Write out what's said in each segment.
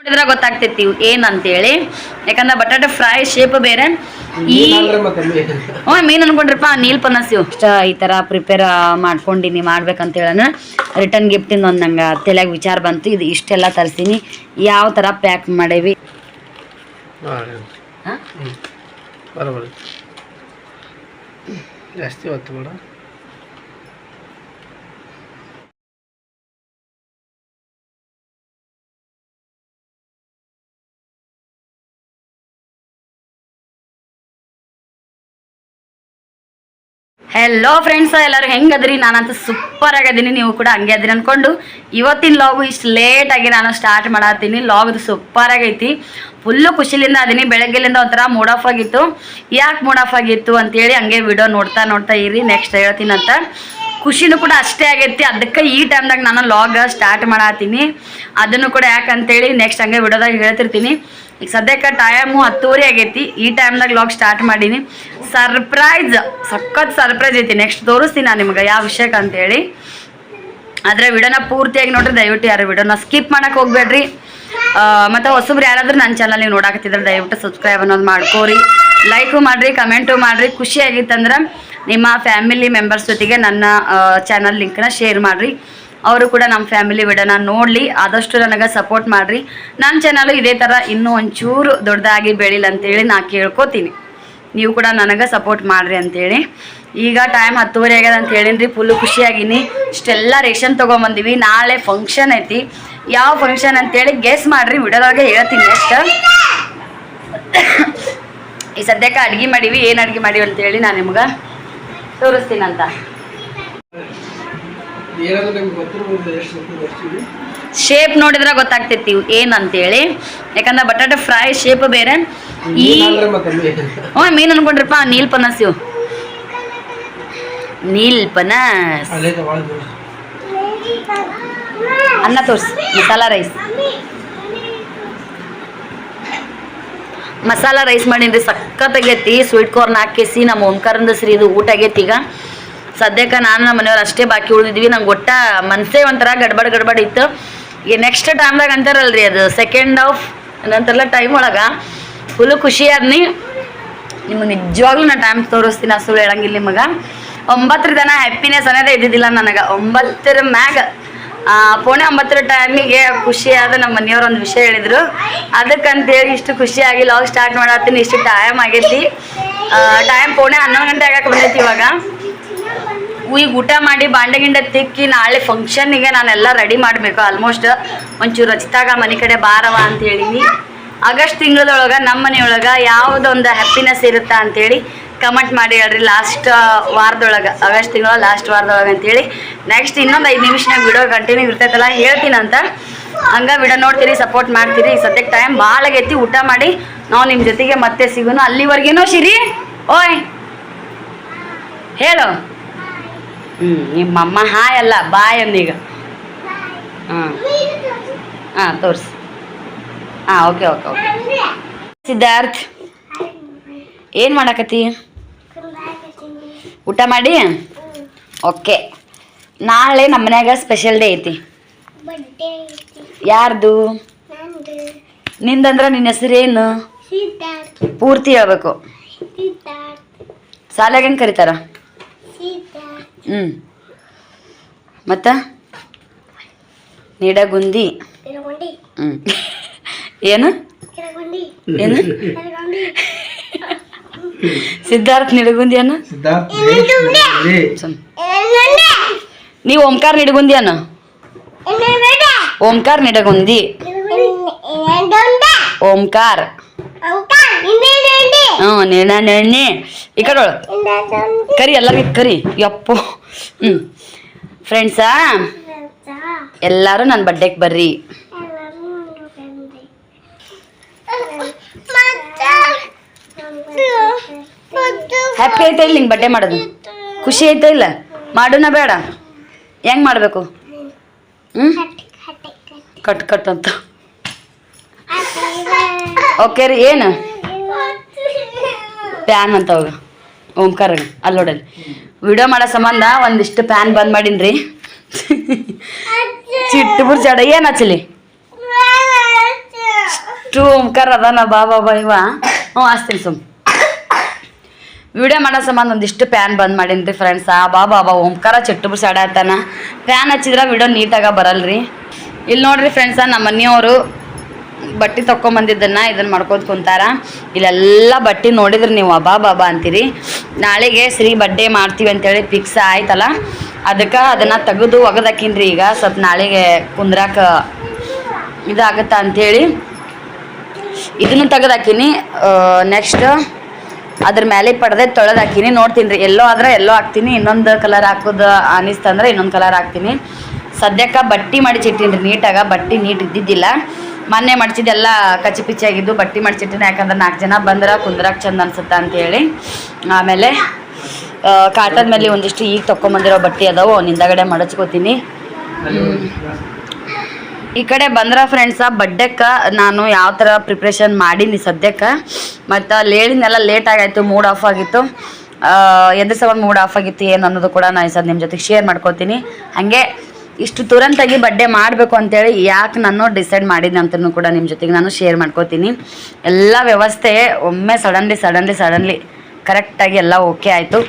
ಇದ್ರ ಗೊತ್ತಾಗ್ತೈತಿ ಏನಂತೇಳಿ. ಯಾಕಂದ್ರೆ ಬಟಾಟೆ ಫ್ರೈ ಶೇಪ್ ಬೇರೆ, ಈ ಮೀನ್ ಅನ್ಕೊಂಡ್ರಪ್ಪ ನೀಲ್ ಪನಸ್ ಇಷ್ಟ ಈ ತರ ಪ್ರಿಪೇರ್ ಮಾಡ್ಕೊಂಡಿನಿ ಮಾಡ್ಬೇಕಂತ ಹೇಳನ. ರಿಟರ್ನ್ ಗಿಫ್ಟಿಂದ ಒಂದು ನಂಗೆ ತಲೆಯಾಗ ವಿಚಾರ ಬಂತು, ಇದು ಇಷ್ಟೆಲ್ಲ ತರಿಸೀನಿ, ಯಾವ ಥರ ಪ್ಯಾಕ್ ಮಾಡೇವಿ. ಜಾಸ್ತಿ ಹೊತ್ತು ಬೇಡ. ಹೆಲೋ ಫ್ರೆಂಡ್ಸ್, ಎಲ್ಲರೂ ಹೆಂಗದ್ರಿ? ನಾನಂತೂ ಸೂಪರ್ ಆಗಿದ್ದೀನಿ, ನೀವು ಕೂಡ ಹಂಗೆ ಅದ್ರಿ ಅನ್ಕೊಂಡು ಇವತ್ತಿನ ಲಾಗು ಇಷ್ಟು ಲೇಟಾಗಿ ನಾನು ಸ್ಟಾರ್ಟ್ ಮಾಡತ್ತೀನಿ. ಲಾಗ್ದು ಸೂಪರ್ ಆಗೈತಿ, ಫುಲ್ಲು ಖುಷಿಲಿಂದ ಅದೀನಿ. ಬೆಳಗ್ಗೆಲಿಂದ ಒಂಥರ ಮೂಡ್ ಆಫ್ ಆಗಿತ್ತು. ಯಾಕೆ ಮೂಡ್ ಆಫ್ ಆಗಿತ್ತು ಅಂತೇಳಿ ಹಂಗೆ ವಿಡಿಯೋ ನೋಡ್ತಾ ಇರಿ, ನೆಕ್ಸ್ಟ್ ಹೇಳ್ತೀನಂತ. ಖುಷಿನೂ ಕೂಡ ಅಷ್ಟೇ ಆಗೈತಿ, ಅದಕ್ಕೆ ಈ ಟೈಮ್ದಾಗ ನಾನು ಲಾಗ್ ಸ್ಟಾರ್ಟ್ ಮಾಡತ್ತೀನಿ. ಅದನ್ನು ಕೂಡ ಯಾಕಂತೇಳಿ ನೆಕ್ಸ್ಟ್ ಹಂಗೆ ವಿಡಿಯೋದಾಗ ಹೇಳ್ತಿರ್ತೀನಿ. ಈಗ ಸದ್ಯಕ್ಕೆ ಟೈಮು 10:30 ಆಗೈತಿ, ಈ ಟೈಮ್ದಾಗ ಲಾಗ್ ಸ್ಟಾರ್ಟ್ ಮಾಡೀನಿ. ಸರ್ಪ್ರೈಸ್, ಸಖತ್ ಸರ್ಪ್ರೈಸ್ ಐತಿ, ನೆಕ್ಸ್ಟ್ ತೋರಿಸ್ತೀನಿ ನಾನು ನಿಮ್ಗೆ ಯಾವ ವಿಷಯಕ್ಕೆ ಅಂತೇಳಿ. ಆದರೆ ವಿಡಿಯೋನ ಪೂರ್ತಿಯಾಗಿ ನೋಡ್ರಿ, ದಯವಿಟ್ಟು ಯಾರು ವಿಡಿಯೋನ ಸ್ಕಿಪ್ ಮಾಡಕ್ಕೆ ಹೋಗ್ಬೇಡ್ರಿ. ಮತ್ತು ಹೊಸಬ್ರು ಯಾರಾದ್ರೂ ನನ್ನ ಚಾನಲ್ ನೀವು ನೋಡಾಕತ್ತಿದ್ರೆ ದಯವಿಟ್ಟು ಸಬ್ಸ್ಕ್ರೈಬ್ ಅನ್ನೋದು ಮಾಡ್ಕೋರಿ, ಲೈಕು ಮಾಡಿರಿ, ಕಮೆಂಟು ಮಾಡಿರಿ. ಖುಷಿ ಆಗಿತ್ತಂದ್ರೆ ನಿಮ್ಮ ಫ್ಯಾಮಿಲಿ ಮೆಂಬರ್ಸ್ ಜೊತೆಗೆ ನನ್ನ ಚಾನಲ್ ಲಿಂಕ್ನ ಶೇರ್ ಮಾಡಿರಿ, ಅವರು ಕೂಡ ನಮ್ಮ ಫ್ಯಾಮಿಲಿ ವಿಡಿಯೋನ ನೋಡಲಿ. ಆದಷ್ಟು ನನಗೆ ಸಪೋರ್ಟ್ ಮಾಡಿರಿ. ನನ್ನ ಚಾನಲು ಇದೇ ಥರ ಇನ್ನೂ ಒಂಚೂರು ದೊಡ್ಡದಾಗಿ ಬೆಳಿಲ್ಲ ಅಂತೇಳಿ ನಾ ಕೇಳ್ಕೊತೀನಿ. ನೀವು ಕೂಡ ನನಗೆ ಸಪೋರ್ಟ್ ಮಾಡಿರಿ ಅಂತೇಳಿ. ಈಗ ಟೈಮ್ 10:30 ಆಗ್ಯದ ಅಂತ ಹೇಳಿನ್ರಿ, ಫುಲ್ಲು ಖುಷಿಯಾಗಿನಿ. ಇಷ್ಟೆಲ್ಲ ರೇಷನ್ ತೊಗೊಂಬಂದಿವಿ, ನಾಳೆ ಫಂಕ್ಷನ್ ಐತಿ. ಯಾವ ಫಂಕ್ಷನ್ ಅಂತೇಳಿ ಗೆಸ್ ಮಾಡಿರಿ, ವಿಡಿಯೋದೊಳಗೆ ಹೇಳ್ತೀನಿ ನೆಕ್ಸ್ಟ್. ಈ ಸದ್ಯಕ್ಕೆ ಅಡುಗೆ ಮಾಡೀವಿ, ಏನು ಅಡುಗೆ ಮಾಡೀವಿ ಅಂತೇಳಿ ನಾನು ನಿಮ್ಗೆ ತೋರಿಸ್ತೀನಂತ. ಶೇಪ್ ನೋಡಿದ್ರೆ ಗೊತ್ತಾಗ್ತೈತಿ ಏನಂತೇಳಿ, ಯಾಕಂದ್ರೆ ಬಟಾಟೆ ಫ್ರೈ ಶೇಪ್ ಬೇರೆ, ಈ ಮೀನ್ ಅನ್ಕೊಂಡ್ರಪ್ಪ ನೀಲ್ ಪನಸ್ ಇವು, ನೀಲ್ ಪನಸ್. ಅನ್ನ ತೋರಿಸಿ, ಮಸಾಲ ರೈಸ್ ಮಾಡೀನಿ, ಸಖತ್ತಾಗೈತಿ. ಸ್ವೀಟ್ ಕಾರ್ನ್ ಹಾಕಿಸಿ ನಮ್ಮ ಓಂಕಾರಂದ ಶ್ರೀ ಇದು ಊಟ ಆಗೈತಿ. ಈಗ ಸದ್ಯಕ್ಕೆ ನಾನು ನಮ್ಮ ಮನೆಯವ್ರು ಅಷ್ಟೇ ಬಾಕಿ ಉಳಿದಿದ್ವಿ. ನಂಗೆ ಒಟ್ಟ ಮನಸ್ಸೇ ಒಂಥರ ಗಡ್ಬಡ್ ಇತ್ತು. ಈಗ ನೆಕ್ಸ್ಟ್ ಟೈಮ್ದಾಗ ಅಂತಾರಲ್ರಿ, ಅದು ಸೆಕೆಂಡ್ ಆಫ್ ಏನಂತಾರಲ್ಲ ಟೈಮ್ ಒಳಗೆ ಫುಲ್ಲು ಖುಷಿಯಾದ್ನಿ. ನಿಮಗೆ ನಿಜವಾಗ್ಲೂ ನಾನು ಟೈಮ್ ತೋರಿಸ್ತೀನಿ, ಸುಳ್ಳು ಹೇಳಂಗಿಲ್ಲ ನಿಮಗೆ. 9 ದಿನ ಹ್ಯಾಪಿನೆಸ್ ಅನ್ನೋದೇ ಇದ್ದಿದ್ದಿಲ್ಲ ನನಗೆ. 9 ಮ್ಯಾಗ 9:45 ಟೈಮಿಗೆ ಖುಷಿಯಾದ ನಮ್ಮ ಮನೆಯವ್ರು ಒಂದು ವಿಷಯ ಹೇಳಿದರು. ಅದಕ್ಕಂತೇಳಿ ಇಷ್ಟು ಖುಷಿಯಾಗಿ ಲಾಗ್ ಸ್ಟಾರ್ಟ್ ಮಾಡತ್ತೀನಿ. ಇಷ್ಟು ಟೈಮ್ ಆಗೈತಿ, ಟೈಮ್ 11 ಗಂಟೆ ಆಗಕ್ಕೆ ಬಂದೈತಿ. ಇವಾಗ ಈಗ ಊಟ ಮಾಡಿ ಬಾಂಡೆ ಗಿಂಡೆ ತಿಕ್ಕಿ ನಾಳೆ ಫಂಕ್ಷನ್ನಿಗೆ ನಾನೆಲ್ಲ ರೆಡಿ ಮಾಡಬೇಕು. ಆಲ್ಮೋಸ್ಟ್ ಒಂಚೂರು ರಚಿತಾಗ ಮನೆ ಕಡೆ ಬಾರವ ಅಂತ ಹೇಳಿನಿ. ಆಗಸ್ಟ್ ತಿಂಗಳದೊಳಗೆ ನಮ್ಮ ಮನೆಯೊಳಗೆ ಯಾವುದೊಂದು ಹ್ಯಾಪಿನೆಸ್ ಇರುತ್ತಾ ಅಂತೇಳಿ ಕಮೆಂಟ್ ಮಾಡಿ ಹೇಳ್ರಿ. ಲಾಸ್ಟ್ ವಾರದೊಳಗೆ, ಆಗಸ್ಟ್ ತಿಂಗಳ ಲಾಸ್ಟ್ ವಾರದೊಳಗೆ ಅಂತೇಳಿ. ನೆಕ್ಸ್ಟ್ ಇನ್ನೊಂದು 5 ನಿಮಿಷನಾಗ ವಿಡಿಯೋ ಕಂಟಿನ್ಯೂ ಇರ್ತೈತಲ್ಲ ಹೇಳ್ತೀನಂತ. ಹಂಗೆ ವಿಡಿಯೋ ನೋಡ್ತೀರಿ, ಸಪೋರ್ಟ್ ಮಾಡ್ತೀರಿ. ಈ ಸದ್ಯಕ್ಕೆ ಟೈಮ್ ಭಾಳ ಆಗೈತಿ, ಊಟ ಮಾಡಿ ನಾವು ನಿಮ್ಮ ಜೊತೆಗೆ ಮತ್ತೆ ಸಿಗೋನು. ಅಲ್ಲಿವರೆಗೇನೋ ಶಿರಿ ಓಯ್ ಹೇಳು. ನಿಮ್ಮಮ್ಮ ಹಾಯ್ ಅಲ್ಲ ಬಾಯ್ ಅಂದೀಗ. ಹಾಂ ತೋರಿಸಿ. ಓಕೆ. ಸಿದ್ಧಾರ್ಥ್ ಏನು ಮಾಡಕತ್ತಿ? ಊಟ ಮಾಡಿ ಓಕೆ. ನಾಳೆ ನಮ್ಮ ಮನ್ಯಾಗ ಸ್ಪೆಷಲ್ ಡೇ ಐತಿ. ಯಾರ್ದು? ನಿಂದಂದ್ರೆ ನಿನ್ನ ಹೆಸರೇನು? ಪೂರ್ತಿ ಹೇಳ್ಬೇಕು. ಶಾಲೆಗೆ ಹೆಂಗೆ ಕರೀತಾರ? ಮತ್ತು ನಿಡಗುಂದಿ. ಏನು ಸಿದ್ಧಾರ್ಥ್ ನಿಡಗುಂದಿ ಅನ್ನ. ನೀವು ಓಂಕಾರ ನಿಡಗುಂದಿ ಅನ್ನ. ಓಂಕಾರ ನಿಡಗುಂದಿ. ಓಂಕಾರ ನೆಣ್ಣೆ ಈ ಕಡೆ ಕರಿ, ಎಲ್ಲರಿಗೂ ಕರಿ. ಯಪ್ಪು ಫ್ರೆಂಡ್ಸಾ, ಎಲ್ಲರೂ ನನ್ನ ಬರ್ಡೇಗೆ ಬರ್ರಿ. ಹ್ಯಾಪಿ ಆಯ್ತಾ ಇಲ್ಲ ನಿಂಗೆ ಬರ್ಡೇ ಮಾಡೋದು? ಖುಷಿ ಆಯ್ತಾ ಇಲ್ಲ? ಮಾಡೋಣ ಬೇಡ? ಹೆಂಗೆ ಮಾಡಬೇಕು? ಕಟ್ ಅಂತ. ಓಕೆ ರೀ. ಏನು ಪ್ಯಾನ್ ಅಂತ ಹೋಗ ಓಂಕಾರ ಅಲ್ಲಿ ನೋಡಲ್ಲಿ ವಿಡಿಯೋ ಮಾಡೋ ಸಂಬಂಧ ಒಂದಿಷ್ಟು ಪ್ಯಾನ್ ಬಂದ್ ಮಾಡೀನಿ. ಚಿಟ್ಟು ಬುರ್ಜಾಡ ಏನು ಹಚ್ಚಲಿ? ಅಷ್ಟು ಓಂಕಾರ ಅದಾನ ಬಾ ಬಾಬಾ ಇವ. ಹ್ಞೂ ಹಚ್ತೀನಿ ಸುಮ್ ವಿಡಿಯೋ ಮಾಡೋ ಸಂಬಂಧ ಒಂದಿಷ್ಟು ಪ್ಯಾನ್ ಬಂದ್ ಮಾಡೀನಿ ರೀ ಫ್ರೆಂಡ್ಸ್. ಬಾಬಾ ಓಂಕಾರ ಚೆಟ್ಟು ಬಿಡ್ಸಾಡ ಆಯ್ತಾನ. ಪ್ಯಾನ್ ಹಚ್ಚಿದ್ರೆ ವಿಡಿಯೋ ನೀಟಾಗ ಬರಲ್ರಿ. ಇಲ್ಲಿ ನೋಡ್ರಿ ಫ್ರೆಂಡ್ಸ, ನಮ್ಮ ಮನೆಯವರು ಬಟ್ಟೆ ತೊಗೊಂಬಂದಿದ್ದನ್ನು ಇದನ್ನು ಮಾಡ್ಕೋತ ಕುಂತಾರ. ಇಲ್ಲೆಲ್ಲ ಬಟ್ಟೆ ನೋಡಿದ್ರಿ ನೀವು ಬಾಬಾ ಅಂತೀರಿ. ನಾಳೆಗೆ ಶ್ರೀ ಬರ್ಡೇ ಮಾಡ್ತೀವಿ ಅಂತೇಳಿ ಫಿಕ್ಸ್ ಆಯ್ತಲ್ಲ, ಅದಕ್ಕೆ ಅದನ್ನು ತೆಗೆದು ಒಗದಾಕಿನ್ರಿ. ಈಗ ಸ್ವಲ್ಪ ನಾಳೆಗೆ ಕುಂದ್ರಾಕ ಇದಾಗುತ್ತಾ ಅಂಥೇಳಿ ಇದನ್ನು ತೆಗೆದಾಕಿನಿ. ನೆಕ್ಸ್ಟ್ ಅದ್ರ ಮೇಲೆ ಪಡೆದೆ ತೊಳೆದು ಹಾಕಿನಿ. ನೋಡ್ತೀನಿ ರೀ, ಎಲ್ಲೋ ಆದ್ರೆ ಎಲ್ಲೋ ಹಾಕ್ತೀನಿ, ಇನ್ನೊಂದು ಕಲರ್ ಹಾಕೋದು ಅನಿಸ್ತಂದ್ರೆ ಇನ್ನೊಂದು ಕಲರ್ ಹಾಕ್ತೀನಿ. ಸದ್ಯಕ್ಕೆ ಬಟ್ಟೆ ಮಡಿಚಿಟ್ಟಿನಿ ರೀ ನೀಟಾಗ. ಬಟ್ಟೆ ನೀಟ್ ಇದ್ದಿದ್ದಿಲ್ಲ, ಮೊನ್ನೆ ಮಡ್ಚಿದ್ದೆಲ್ಲ ಕಚ್ಚಿ ಪಿಚ್ಚಿ ಆಗಿದ್ದು. ಬಟ್ಟೆ ಮಡಿಚಿಟ್ಟಿನಿ, ಯಾಕಂದ್ರೆ 4 ಜನ ಬಂದ್ರೆ ಕುಂದ್ರಾಕ್ ಚಂದ ಅನ್ಸುತ್ತೆ ಅಂತೇಳಿ. ಆಮೇಲೆ ಕಾಟದ ಮೇಲೆ ಒಂದಿಷ್ಟು ಈಗ ತೊಗೊಂಬಂದಿರೋ ಬಟ್ಟೆ ಅದಾವು, ಹಿಂದಗಡೆ ಮಡಚ್ಕೋತೀನಿ. ಈ ಕಡೆ ಬಂದ್ರೆ ಫ್ರೆಂಡ್ಸ, ಬಡ್ಡೆಕ್ಕೆ ನಾನು ಯಾವ ಥರ ಪ್ರಿಪ್ರೇಷನ್ ಮಾಡೀನಿ ಸದ್ಯಕ್ಕೆ. ಮತ್ತು ಹೇಳಿದ್ನೆಲ್ಲ ಲೇಟ್ ಆಗಾಯಿತು, ಮೂಡ್ ಆಫ್ ಆಗಿತ್ತು. ಎದ್ರ ಸಲ ಮೂಡ್ ಆಫ್ ಆಗಿತ್ತು ಏನು ಅನ್ನೋದು ಕೂಡ ನಾನು ಸದ್ ನಿಮ್ಮ ಜೊತೆಗೆ ಶೇರ್ ಮಾಡ್ಕೋತೀನಿ. ಹಾಗೆ ಇಷ್ಟು ತುರಂತಾಗಿ ಬಡ್ಡೆ ಮಾಡಬೇಕು ಅಂತೇಳಿ ಯಾಕೆ ನಾನು ಡಿಸೈಡ್ ಮಾಡಿದ್ದೆ ಅಂತಲೂ ಕೂಡ ನಿಮ್ಮ ಜೊತೆಗೆ ನಾನು ಶೇರ್ ಮಾಡ್ಕೋತೀನಿ. ಎಲ್ಲ ವ್ಯವಸ್ಥೆ ಒಮ್ಮೆ ಸಡನ್ಲಿ ಕರೆಕ್ಟಾಗಿ ಎಲ್ಲ ಓಕೆ ಆಯಿತು.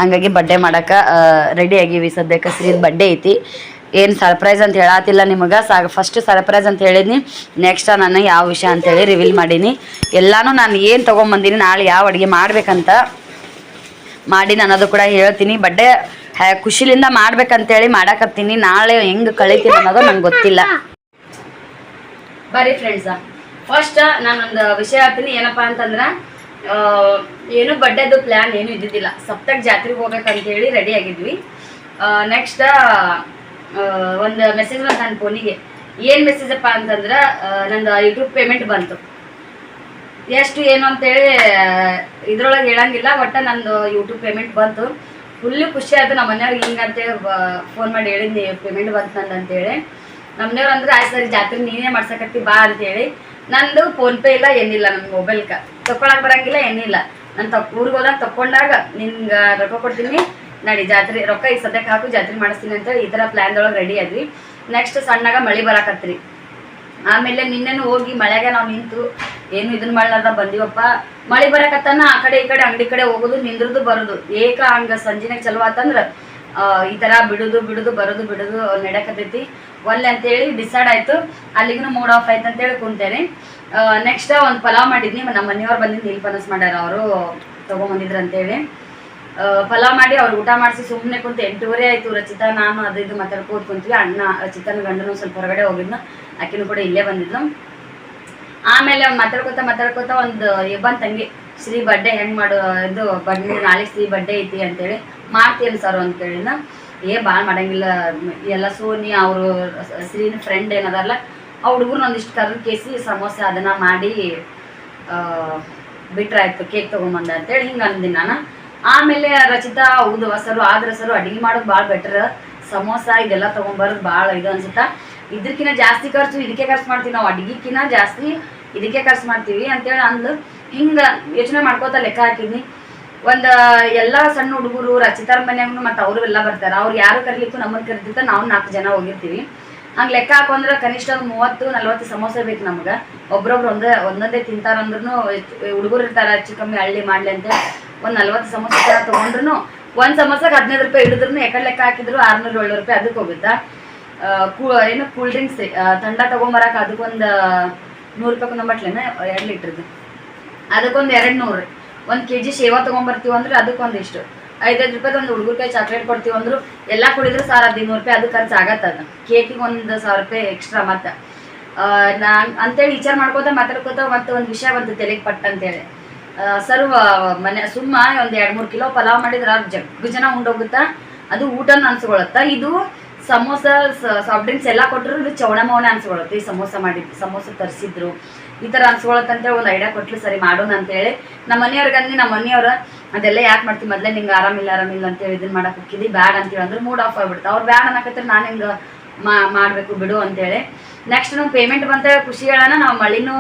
ಹಂಗಾಗಿ ಬಡ್ಡೆ ಮಾಡೋಕೆ ರೆಡಿ ಆಗೀವಿ. ಸದ್ಯಕ್ಕೆ ಶ್ರೀದ ಬಡ್ಡೆ ಐತಿ. ಏನು ಸರ್ಪ್ರೈಸ್ ಅಂತ ಹೇಳತ್ತಿಲ್ಲ ನಿಮಗೆ. ಫಸ್ಟ್ ಸರ್ಪ್ರೈಸ್ ಅಂತ ಹೇಳಿದ್ನಿ, ನೆಕ್ಸ್ಟ್ ನಾನು ಯಾವ ವಿಷಯ ಅಂತೇಳಿ ರಿವೀಲ್ ಮಾಡೀನಿ. ಎಲ್ಲನೂ ನಾನು ಏನು ತೊಗೊಂಬಂದೀನಿ, ನಾಳೆ ಯಾವ ಅಡುಗೆ ಮಾಡ್ಬೇಕಂತ ಮಾಡೀನಿ ಅನ್ನೋದು ಕೂಡ ಹೇಳ್ತೀನಿ. ಬಡ್ಡೆ ಖುಷಿಲಿಂದ ಮಾಡ್ಬೇಕಂತೇಳಿ ಮಾಡಾಕತ್ತೀನಿ. ನಾಳೆ ಹೆಂಗೆ ಕಳೀತೀನಿ ಅನ್ನೋದು ನಂಗೆ ಗೊತ್ತಿಲ್ಲ. ಬರೀ ಫ್ರೆಂಡ್ಸ, ಫಸ್ಟ್ ನಾನೊಂದು ವಿಷಯ ಹೇಳ್ತೀನಿ. ಏನಪ್ಪ ಅಂತಂದ್ರೆ, ಏನು ಬಡ್ಡೆದು ಪ್ಲ್ಯಾನ್ ಏನೂ ಇದ್ದಿದ್ದಿಲ್ಲ. ಸಪ್ತಕ್ ಜಾತ್ರೆಗೆ ಹೋಗ್ಬೇಕಂತೇಳಿ ರೆಡಿ ಆಗಿದ್ವಿ. ನೆಕ್ಸ್ಟ್ ಒಂದು ಮೆಸೇಜ್ ಬಂತು ನನ್ನ ಫೋನಿಗೆ. ಏನು ಮೆಸೇಜಪ್ಪ ಅಂತಂದ್ರೆ, ನಂದು ಯೂಟ್ಯೂಬ್ ಪೇಮೆಂಟ್ ಬಂತು. ಎಷ್ಟು ಏನು ಅಂತೇಳಿ ಇದ್ರೊಳಗೆ ಹೇಳಂಗಿಲ್ಲ, ಒಟ್ಟು ನಂದು ಯೂಟ್ಯೂಬ್ ಪೇಮೆಂಟ್ ಬಂತು. ಫುಲ್ಲು ಖುಷಿ ಆಯಿತು. ನಮ್ಮ ಮನೆಯವ್ರಿಗೆ ಹಿಂಗಂತೇಳಿ ಫೋನ್ ಮಾಡಿ ಹೇಳಿದ್ನಿ ಪೇಮೆಂಟ್ ಬಂತು ನಂದು ಅಂತೇಳಿ. ನಮ್ಮ ಮನೆಯವ್ರು ಅಂದ್ರೆ ಆಯ್ತು ಸರಿ ಜಾತ್ರೆ ನೀನೇ ಮಾಡ್ಸಕತ್ತಿ ಬಾ ಅಂತೇಳಿ. ನಂದು ಫೋನ್ಪೇ ಇಲ್ಲ ಏನಿಲ್ಲ, ನನ್ನ ಮೊಬೈಲ್ಗೆ ತೊಗೊಳಕ್ಕೆ ಬರೋಂಗಿಲ್ಲ ಏನಿಲ್ಲ. ನಾನು ಊರಿಗೆ ಹೋದಾಗ ತೊಗೊಂಡಾಗ ನಿನ್ಗೆ ರೊಕ್ಕ ಕೊಡ್ತೀನಿ, ನಡಿ ಜಾತ್ರೆ ರೊಕ್ಕ ಈಗ ಸದ್ಯಕ್ಕೆ ಹಾಕು ಜಾತ್ರೆ ಮಾಡಿಸ್ತೀನಿ ಅಂತೇಳಿ ಈ ಥರ ಪ್ಲ್ಯಾನ್ದೊಳಗೆ ರೆಡಿ ಆದ್ವಿ. ನೆಕ್ಸ್ಟ್ ಸಣ್ಣಾಗ ಮಳೆ ಬರಾಕತ್ರಿ. ಆಮೇಲೆ ನಿನ್ನೆನು ಹೋಗಿ ಮಳೆಗೆ ನಾವು ನಿಂತು ಏನು ಇದನ್ನ ಮಾಡ್ಲಾರ್ದ ಬಂದಿವಪ್ಪ. ಮಳೆ ಬರಕತ್ತಾನ ಆ ಕಡೆ ಈ ಕಡೆ ಅಂಗಡಿ ಕಡೆ ಹೋಗೋದು ನಿಂದ್ರದು ಬರೋದು ಏಕ ಹಂಗೆ ಸಂಜೆನಾಗ ಚಲೋ ಆತಂದ್ರೆ ಈ ಥರ ಬಿಡೋದು ಬರೋದು ನಡೆಯಕತ್ತೈತಿ. ಒಲ್ಲೆ ಅಂತೇಳಿ ಡಿಸೈಡ್ ಆಯಿತು. ಅಲ್ಲಿಗೂ ಮೂಡ್ ಆಫ್ ಆಯ್ತು ಅಂತೇಳಿ ಕುಂತೇನೆ. ನೆಕ್ಸ್ಟ್ ಒಂದು ಪಲಾವ್ ಮಾಡಿದ್ನಿ. ನಮ್ಮ ಮನೆಯವ್ರು ಬಂದಿದ್ದು ನೀಲ್ ಪನಸ್ ಮಾಡ್ಯಾರ, ಅವರು ತೊಗೊಂಬಂದಿದ್ರು ಅಂತೇಳಿ. ಪಲಾವ್ ಮಾಡಿ ಅವ್ರು ಊಟ ಮಾಡಿಸಿ ಸುಮ್ಮನೆ ಕುಂತು 8:30 ಆಯಿತು. ರಚಿತಾ ನಾನು ಅದು ಇದು ಮಾತಾಡ್ಕೋತ ಕುಂತೀವಿ. ಅಣ್ಣ ರಚಿತಾನ ಗಂಡನು ಸ್ವಲ್ಪ ಹೊರಗಡೆ ಹೋಗಿದ್ನು, ಆಕಿನೂ ಕೂಡ ಇಲ್ಲೇ ಬಂದಿದ್ನು. ಆಮೇಲೆ ಮಾತಾಡ್ಕೋತ ಒಂದು ಬಂದು ತಂಗಿ ಶ್ರೀ ಬರ್ಡೇ ಹೆಂಗೆ ಮಾಡು ಇದು ಬಂದು ನಾಳೆ ಶ್ರೀ ಬರ್ಡೇ ಐತಿ ಅಂತೇಳಿ ಮಾಡ್ತೀನಿ ಸರ್ ಅಂತೇಳಿನ. ಭಾಳ ಮಾಡಂಗಿಲ್ಲ, ಎಲ್ಲ ಸೋನಿ ಅವರು ಶ್ರೀನ ಫ್ರೆಂಡ್ ಏನದಾರಲ್ಲ ಆ ಹುಡುಗರು ಒಂದಿಷ್ಟು ಕರ್ದು ಕೇಸಿ ಸಮೋಸೆ ಅದನ್ನು ಮಾಡಿ ಬಿಟ್ರಾಯ್ತು, ಕೇಕ್ ತೊಗೊಂಬಂದ ಅಂತೇಳಿ ಹಿಂಗೆ ಅಂದಿನಿ ನಾನು. ಆಮೇಲೆ ರಚಿತಾ ಹೌದು ಸರು ಆದ್ರೆ ಸರು ಅಡುಗೆ ಮಾಡೋದು ಭಾಳ ಬೆಟರ್, ಸಮೋಸ ಇದೆಲ್ಲ ತೊಗೊಂಬರೋದು ಭಾಳ ಇದು ಅನ್ಸುತ್ತಾ. ಇದಕ್ಕಿಂತ ಜಾಸ್ತಿ ಖರ್ಚು ಇದಕ್ಕೆ ಖರ್ಚು ಮಾಡ್ತೀವಿ ನಾವು, ಅಡುಗೆಕಿನ್ನ ಜಾಸ್ತಿ ಇದಕ್ಕೆ ಖರ್ಚು ಮಾಡ್ತೀವಿ ಅಂತೇಳಿ ಅಂದು ಹಿಂಗೆ ಯೋಚನೆ ಮಾಡ್ಕೋತ ಲೆಕ್ಕ ಹಾಕಿದ್ನಿ. ಒಂದು ಎಲ್ಲ ಸಣ್ಣ ಹುಡುಗರು ರಚಿತಾರ ಮನ್ಯಾಗೂ ಮತ್ತು ಅವರು ಎಲ್ಲ ಬರ್ತಾರೆ. ಅವ್ರು ಯಾರು ಕರಿಲಿಕ್ಕೂ ನಮ್ಮನ್ನು ಕರೆದಿತ್ತ, ನಾವು 4 ಜನ ಹೋಗಿರ್ತೀವಿ. ಹಂಗೆ ಲೆಕ್ಕ ಹಾಕೊಂಡ್ರೆ ಕನಿಷ್ಠ 30-40 ಸಮೋಸೆ ಬೇಕು ನಮ್ಗೆ. ಒಬ್ರೊಬ್ರು ಒಂದೊಂದೇ ತಿಂತಾರಂದ್ರೂ ಹುಡುಗರು ಇರ್ತಾರೆ ಹೆಚ್ಚು ಕಮ್ಮಿ ಹಳ್ಳಿ ಮಾಡಲಿ ಅಂತ. ಒಂದು 40 ಸಮೋಸೆ ಥರ ತೊಗೊಂಡ್ರು ಒಂದು ಸಮೋಸಕ್ಕೆ 15 ರೂಪಾಯಿ ಹಿಡಿದ್ರು ಎಕಡೆ ಲೆಕ್ಕ ಹಾಕಿದ್ರು 600-700 ರೂಪಾಯಿ ಅದಕ್ಕೆ ಹೋಗುತ್ತಾ. ಏನು ಕೂಲ್ ಡ್ರಿಂಕ್ಸ್ ಥಂಡ ತೊಗೊಂಬರಕ್ಕೆ ಅದಕ್ಕೊಂದು 100 ರೂಪಾಯಿ ನಂಬಟ್ಲೇನ 2 ಲೀಟ್ರದ್ದು ಅದಕ್ಕೊಂದು 200. 1 kg ಶೇವಾ ತೊಗೊಂಬರ್ತೀವಿ ಅಂದ್ರೆ ಅದಕ್ಕೊಂದಿಷ್ಟು 5-5 ರೂಪಾಯ್ದು ಒಂದು ಹುಡುಗರ್ಕಾಯಿ ಚಾಕ್ಲೇಟ್ ಕೊಡ್ತೀವಿ ಅಂದ್ರು ಎಲ್ಲ ಕುಡಿದ್ರು 1500 ರೂಪಾಯಿ ಅದು ಖರ್ಚು ಆಗತ್ತದ. ಕೇಕಿಗೆ ಒಂದು 1000 ರೂಪಾಯಿ ಎಕ್ಸ್ಟ್ರಾ. ಮತ್ತು ನಾನು ಅಂತೇಳಿ ವಿಚಾರ ಮಾಡ್ಕೋತ ಮಾತಾಡ್ಕೋತ ಮತ್ತು ಒಂದು ವಿಷಯ ಬಂತು ತೆಲೆಗೆ ಪಟ್ಟ ಅಂತೇಳಿ. ಸರ್ವ ಮನೆ ಸುಮ್ಮ ಒಂದು 2-3 ಕಿಲೋ ಪಲಾವ್ ಮಾಡಿದ್ರೆ ಜಗ್ಗು ಜನ ಉಂಡೋಗುತ್ತಾ, ಅದು ಊಟನ ಅನ್ಸ್ಕೊಳತ್ತ. ಇದು ಸಮೋಸ ಸಾಫ್ಟ್ ಡ್ರಿಂಕ್ಸ್ ಎಲ್ಲ ಕೊಟ್ಟರು ಇದು ಚವಣ ಮೌನ ಅನ್ಸ್ಕೊಳತ್ತೆ. ಈ ಸಮೋಸ ತರಿಸಿದ್ರು ಈ ಥರ ಅನ್ಸ್ಕೊಳತ್ತಂತೇಳಿ ಒಂದು ಐಡಿಯಾ ಕೊಟ್ಟರು, ಸರಿ ಮಾಡೋಣ ಅಂತೇಳಿ ನಮ್ಮ ಮನೆಯವ್ರಿಗೆ ಅಂದು. ನಮ್ಮ ಮನೆಯವ್ರು ಅದೆಲ್ಲ ಯಾಕೆ ಮಾಡ್ತೀವಿ, ಮೊದಲೇ ನಿಂಗೆ ಆರಾಮಿಲ್ಲ ಅಂತೇಳಿ ಇದನ್ನು ಮಾಡಕ್ಕೆ ಹೋಗಿದ್ದಿ ಬ್ಯಾಡ್ ಅಂತೇಳಿ ಅಂದ್ರೆ ಮೂಡ್ ಆಫ್ ಆಗಿಬಿಡ್ತು. ಅವ್ರು ಬ್ಯಾಡ್ ಅನ್ನಕತ್ತಾರೆ, ನಾನು ಹಿಂಗೆ ಮಾಡಬೇಕು ಬಿಡು ಅಂತೇಳಿ. ನೆಕ್ಸ್ಟ್ ನಾವು ಪೇಮೆಂಟ್ ಬಂತ ಖುಷಿ ಹೇಳೋಣ. ನಾವು ಮಳಿನೂ